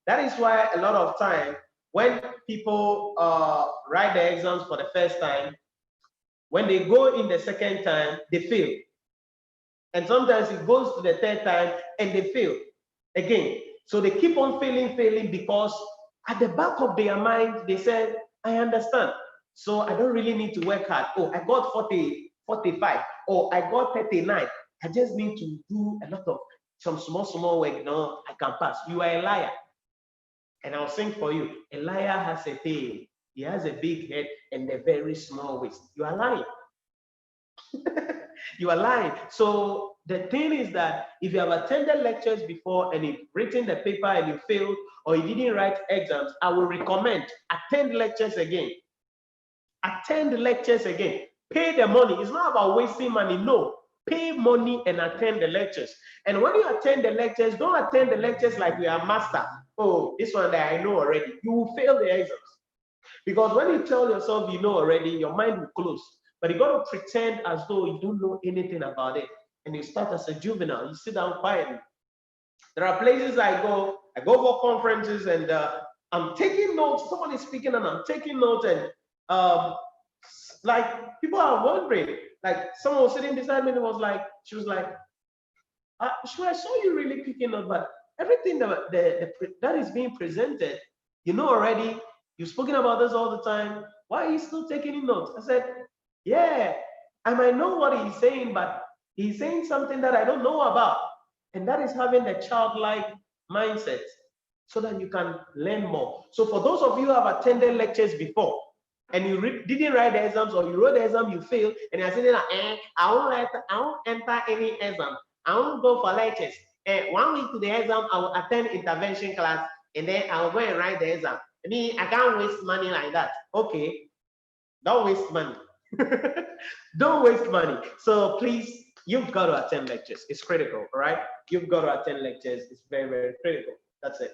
That is why a lot of time when people write the exams for the first time, when they go in the second time, they fail. And sometimes it goes to the third time and they fail again. So they keep on failing because at the back of their mind, they said, I understand. So I don't really need to work hard. Oh, I got 40, 45, or I got 39. I just need to do a lot of some small work. No, I can pass. You are a liar. And I'll sing for you. A liar has a tail. He has a big head and a very small waist. You are lying. You are lying. So the thing is that if you have attended lectures before and you've written the paper and you failed or you didn't write exams, I will recommend attend lectures again. Attend lectures again. Pay the money. It's not about wasting money. No. Pay money and attend the lectures. And when you attend the lectures, don't attend the lectures like we are master. Oh, this one that I know already. You will fail the exams. Because when you tell yourself you know already, your mind will close. But you got to pretend as though you don't know anything about it. And you start as a juvenile. You sit down quietly. There are places I go for conferences and I'm taking notes. Someone is speaking and I'm taking notes. And like people are wondering. Like someone was sitting beside me and she was like, I saw you really picking up, but everything that is being presented, you know already. You've spoken about this all the time. Why are you still taking notes? I said, yeah, I might know what he's saying, but he's saying something that I don't know about. And that is having the childlike mindset so that you can learn more. So for those of you who have attended lectures before and you didn't write the exams, or you wrote the exam, you failed, and you're saying, I won't enter any exam. I won't go for lectures. 1 week to the exam, I will attend intervention class, and then I will go and write the exam. I can't waste money like that. Okay, don't waste money. Don't waste money. So please, you've got to attend lectures. It's critical, all right? You've got to attend lectures. It's very, very critical. That's it.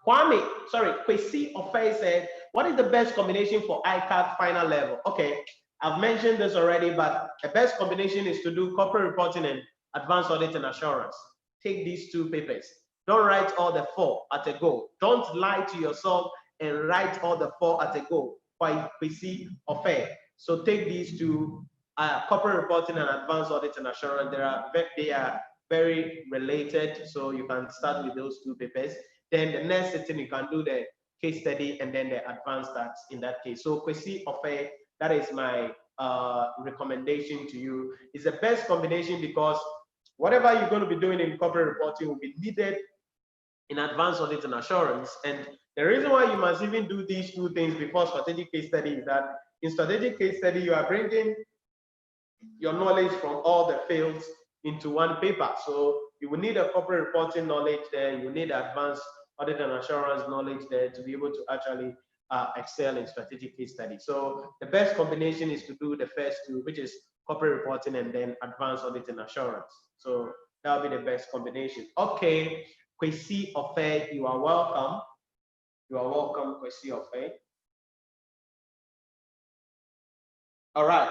Kwesi Ofei said, what is the best combination for ICAG final level? Okay, I've mentioned this already, but the best combination is to do corporate reporting and advanced audit and assurance. Take these 2 papers. Don't write all the 4 at a go. Don't lie to yourself and write all the 4 at a go. Kwesi Ofei. So take these 2, corporate reporting and advanced audit and assurance. They are very related, so you can start with those 2 papers. Then the next sitting, you can do the case study and then the advanced stats in that case. So Kwesi Ofei, that is my recommendation to you. It's the best combination because whatever you're going to be doing in corporate reporting will be needed in advanced audit and assurance. And the reason why you must even do these 2 things before strategic case study is that in strategic case study, you are bringing your knowledge from all the fields into one paper. So you will need a corporate reporting knowledge there. You need advanced audit and assurance knowledge there to be able to actually excel in strategic case study. So the best combination is to do the first 2, which is corporate reporting and then advanced audit and assurance. So that'll be the best combination. Okay, Kwesi Ofei, you are welcome. You are welcome, Kwesi Ofei. All right.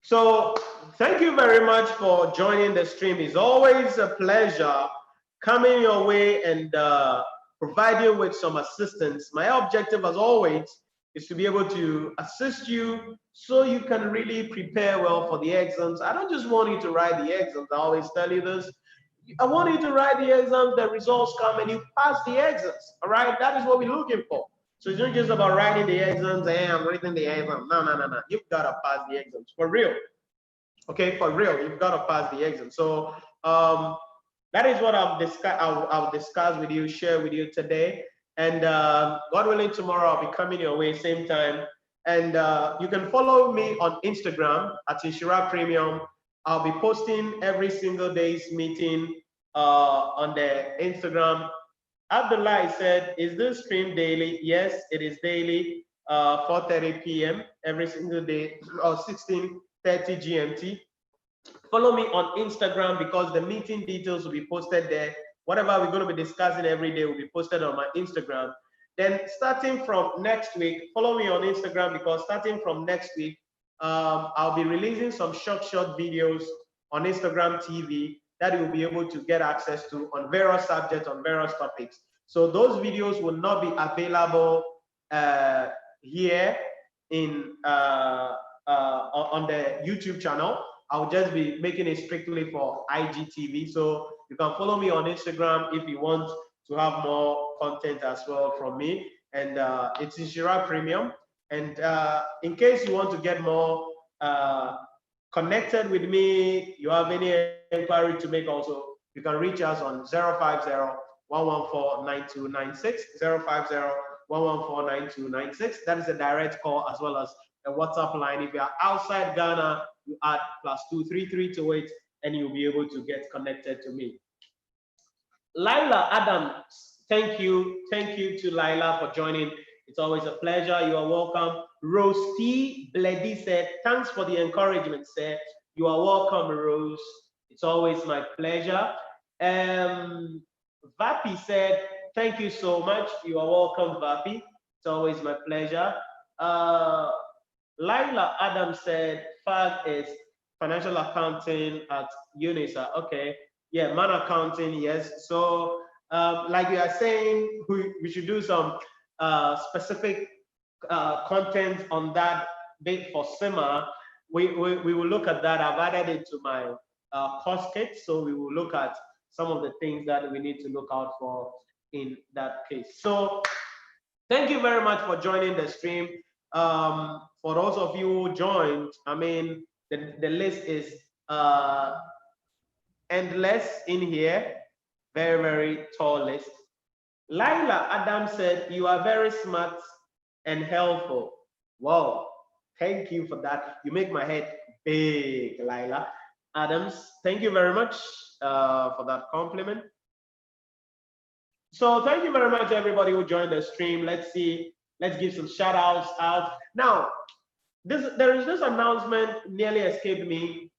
So thank you very much for joining the stream. It's always a pleasure coming your way and provide you with some assistance. My objective, as always, is to be able to assist you so you can really prepare well for the exams. I don't just want you to write the exams. I always tell you this. I want you to write the exams, the results come, and you pass the exams. All right? That is what we're looking for. So it's not just about writing the exams, and I'm writing the exam. No. You've got to pass the exams, for real. Okay, for real, you've got to pass the exam. So that is what I'll discuss with you, share with you today. And God willing, tomorrow I'll be coming your way, same time. And you can follow me on Instagram at Nhyira Premium. I'll be posting every single day's meeting on the Instagram. Abdullah said, is this stream daily? Yes, it is daily, 4:30 p.m. every single day, or 16:30 GMT. Follow me on Instagram because the meeting details will be posted there. Whatever we're going to be discussing every day will be posted on my Instagram. Then starting from next week, follow me on Instagram because starting from next week, I'll be releasing some short videos on Instagram TV that you'll be able to get access to on various subjects, on various topics. So those videos will not be available here in on the YouTube channel. I'll just be making it strictly for IGTV. So you can follow me on Instagram if you want to have more content as well from me. And it's Nhyira Premium. And in case you want to get more connected with me, you have any inquiry to make also, you can reach us on 050-114-9296, 050-114-9296. That is a direct call as well as a WhatsApp line. If you are outside Ghana, you add +233 to it and you'll be able to get connected to me. Lila Adams, thank you. Thank you to Lila for joining. It's always a pleasure. You are welcome. Rose T. Bledy said, thanks for the encouragement, sir. You are welcome, Rose. It's always my pleasure. Vapi said, thank you so much. You are welcome, Vapi. It's always my pleasure. Lila Adams said, FAG is financial accounting at UNISA. Okay. Yeah, man accounting, yes. So like you are saying, we should do some specific content on that bit for CIMA. We will look at that. I've added it to my course kit, so we will look at some of the things that we need to look out for in that case. So Thank you very much for joining the stream. For those of you who joined, I mean, the list is endless in here. Very, very tall list. Laila Adam said, "You are very smart and helpful." Wow, thank you for that. You make my head big, Laila Adams. Thank you very much for that compliment. So thank you very much, everybody who joined the stream. Let's see, let's give some shout outs out. Now, there is this announcement nearly escaped me.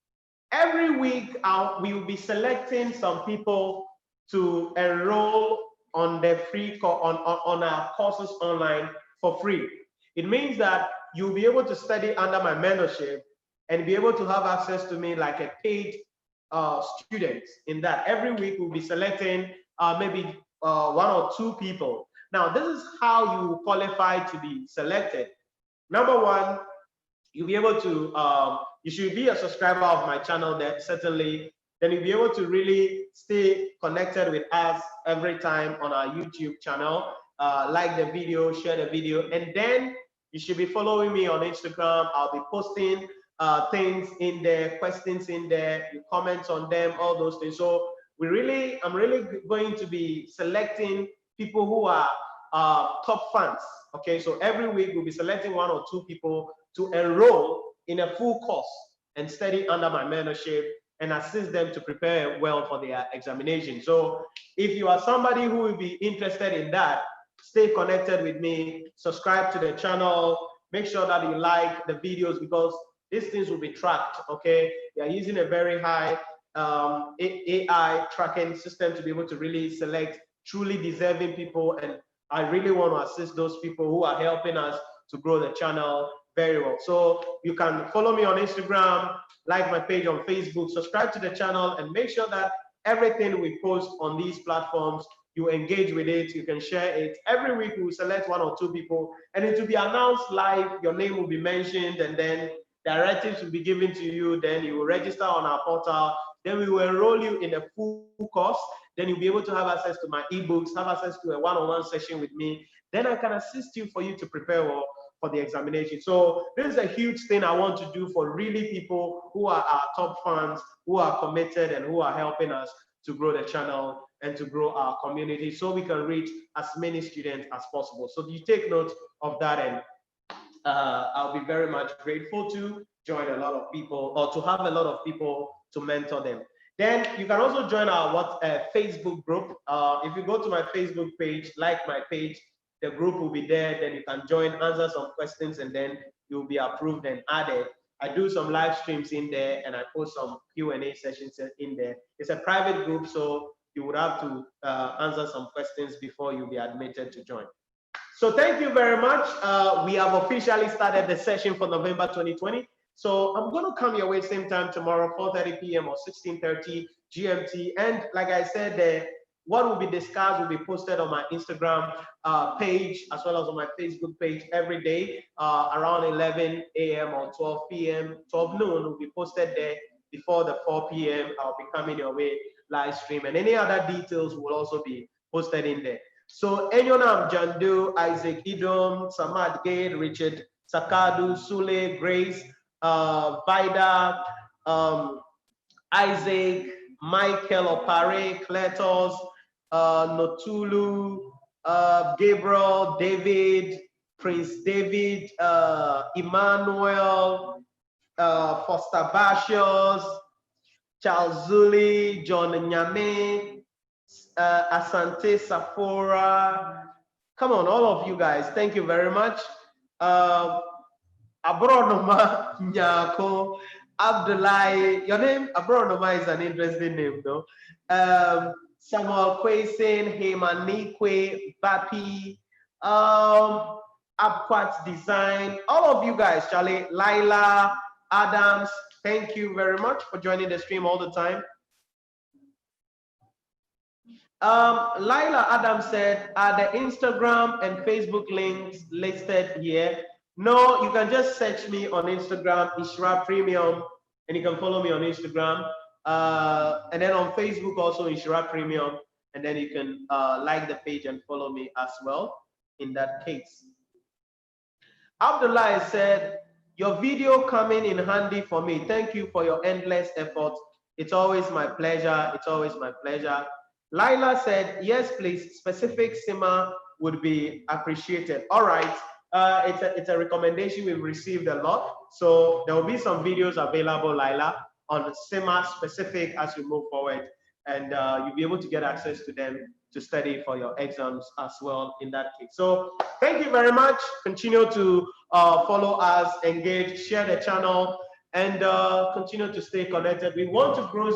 Every week, we will be selecting some people to enroll on the free on our courses online for free. It means that you'll be able to study under my mentorship and be able to have access to me like a paid student. In that, every week we'll be selecting maybe one or two people. Now, this is how you qualify to be selected. Number one, you'll be able to, you should be a subscriber of my channel there, certainly. Then you'll be able to really stay connected with us every time on our YouTube channel. Like the video, share the video, and then you should be following me on Instagram. I'll be posting things in there, questions in there, you comment on them, all those things. So I'm really going to be selecting people who are top fans. Okay, so every week we'll be selecting one or two people to enroll in a full course and study under my mentorship and assist them to prepare well for their examination. So if you are somebody who will be interested in that, stay connected with me, subscribe to the channel, make sure that you like the videos because these things will be tracked, okay? We are using a very high AI tracking system to be able to really select truly deserving people, and I really want to assist those people who are helping us to grow the channel very well. So you can follow me on Instagram, like my page on Facebook, subscribe to the channel, and make sure that everything we post on these platforms, you engage with it, you can share it. Every week we will select one or two people and it will be announced live, your name will be mentioned, and then directives will be given to you, then you will register on our portal, then we will enroll you in a full course, then you'll be able to have access to my ebooks, have access to a one-on-one session with me, then I can assist you for you to prepare well for the examination. So this is a huge thing I want to do for really people who are our top fans, who are committed and who are helping us to grow the channel and to grow our community so we can reach as many students as possible. So you take note of that, and I'll be very much grateful to join a lot of people or to have a lot of people to mentor them. Then you can also join our Facebook group. If you go to my Facebook page, like my page, the group will be there. Then you can join, answer some questions, and then you'll be approved and added. I do some live streams in there, and I post some Q&A sessions in there. It's a private group, so you would have to answer some questions before you'll be admitted to join. So thank you very much. We have officially started the session for November 2020. So I'm going to come your way same time tomorrow, 4:30 p.m. or 16:30 GMT. And like I said, what will be discussed will be posted on my Instagram page as well as on my Facebook page every day around 11 a.m. or 12 p.m. 12 noon will be posted there before the 4 p.m. I'll be coming your way live stream, and any other details will also be posted in there. So Enyonam Jandu, Isaac Idom, Samad Gate, Richard Sakadu, Sule, Grace, Vida, Isaac, Michael Opare, Kletos, Notulu, Gabriel, David, Prince David, Emmanuel, Foster Bashos, Charles Zuli, John Nyame, Asante Safora. Come on, all of you guys, thank you very much. Abronoma Nyako, Abdullahi, your name Abronoma is an interesting name though. Samuel Kwesen, Hemanikwe, Bapi, Abquat Design, all of you guys, Charlie, Laila, Adams, thank you very much for joining the stream all the time. Laila Adams said, are the Instagram and Facebook links listed here? No, you can just search me on Instagram, Nhyira Premium, and you can follow me on Instagram. And then on Facebook also, Nhyira Premium, and then you can like the page and follow me as well. in that case. Abdullah said, your video coming in handy for me. Thank you for your endless effort. It's always my pleasure. It's always my pleasure. Laila said, yes, please, specific CIMA would be appreciated. All right, it's a recommendation we've received a lot. So there will be some videos available, Laila, on CIMA specific as we move forward. And you'll be able to get access to them to study for your exams as well in that case. So thank you very much. Continue to follow us, engage, share the channel, and continue to stay connected. We want to grow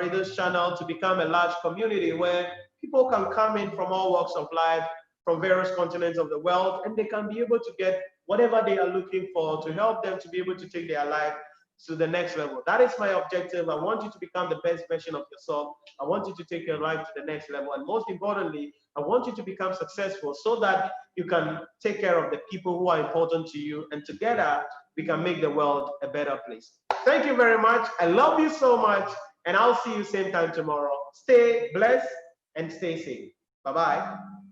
this channel to become a large community where people can come in from all walks of life, from various continents of the world, and they can be able to get whatever they are looking for to help them to be able to take their life to the next level. That is my objective. I want you to become the best version of yourself. I want you to take your life to the next level. And most importantly, I want you to become successful so that you can take care of the people who are important to you. And together, we can make the world a better place. Thank you very much. I love you so much. And I'll see you same time tomorrow. Stay blessed and stay safe. Bye-bye.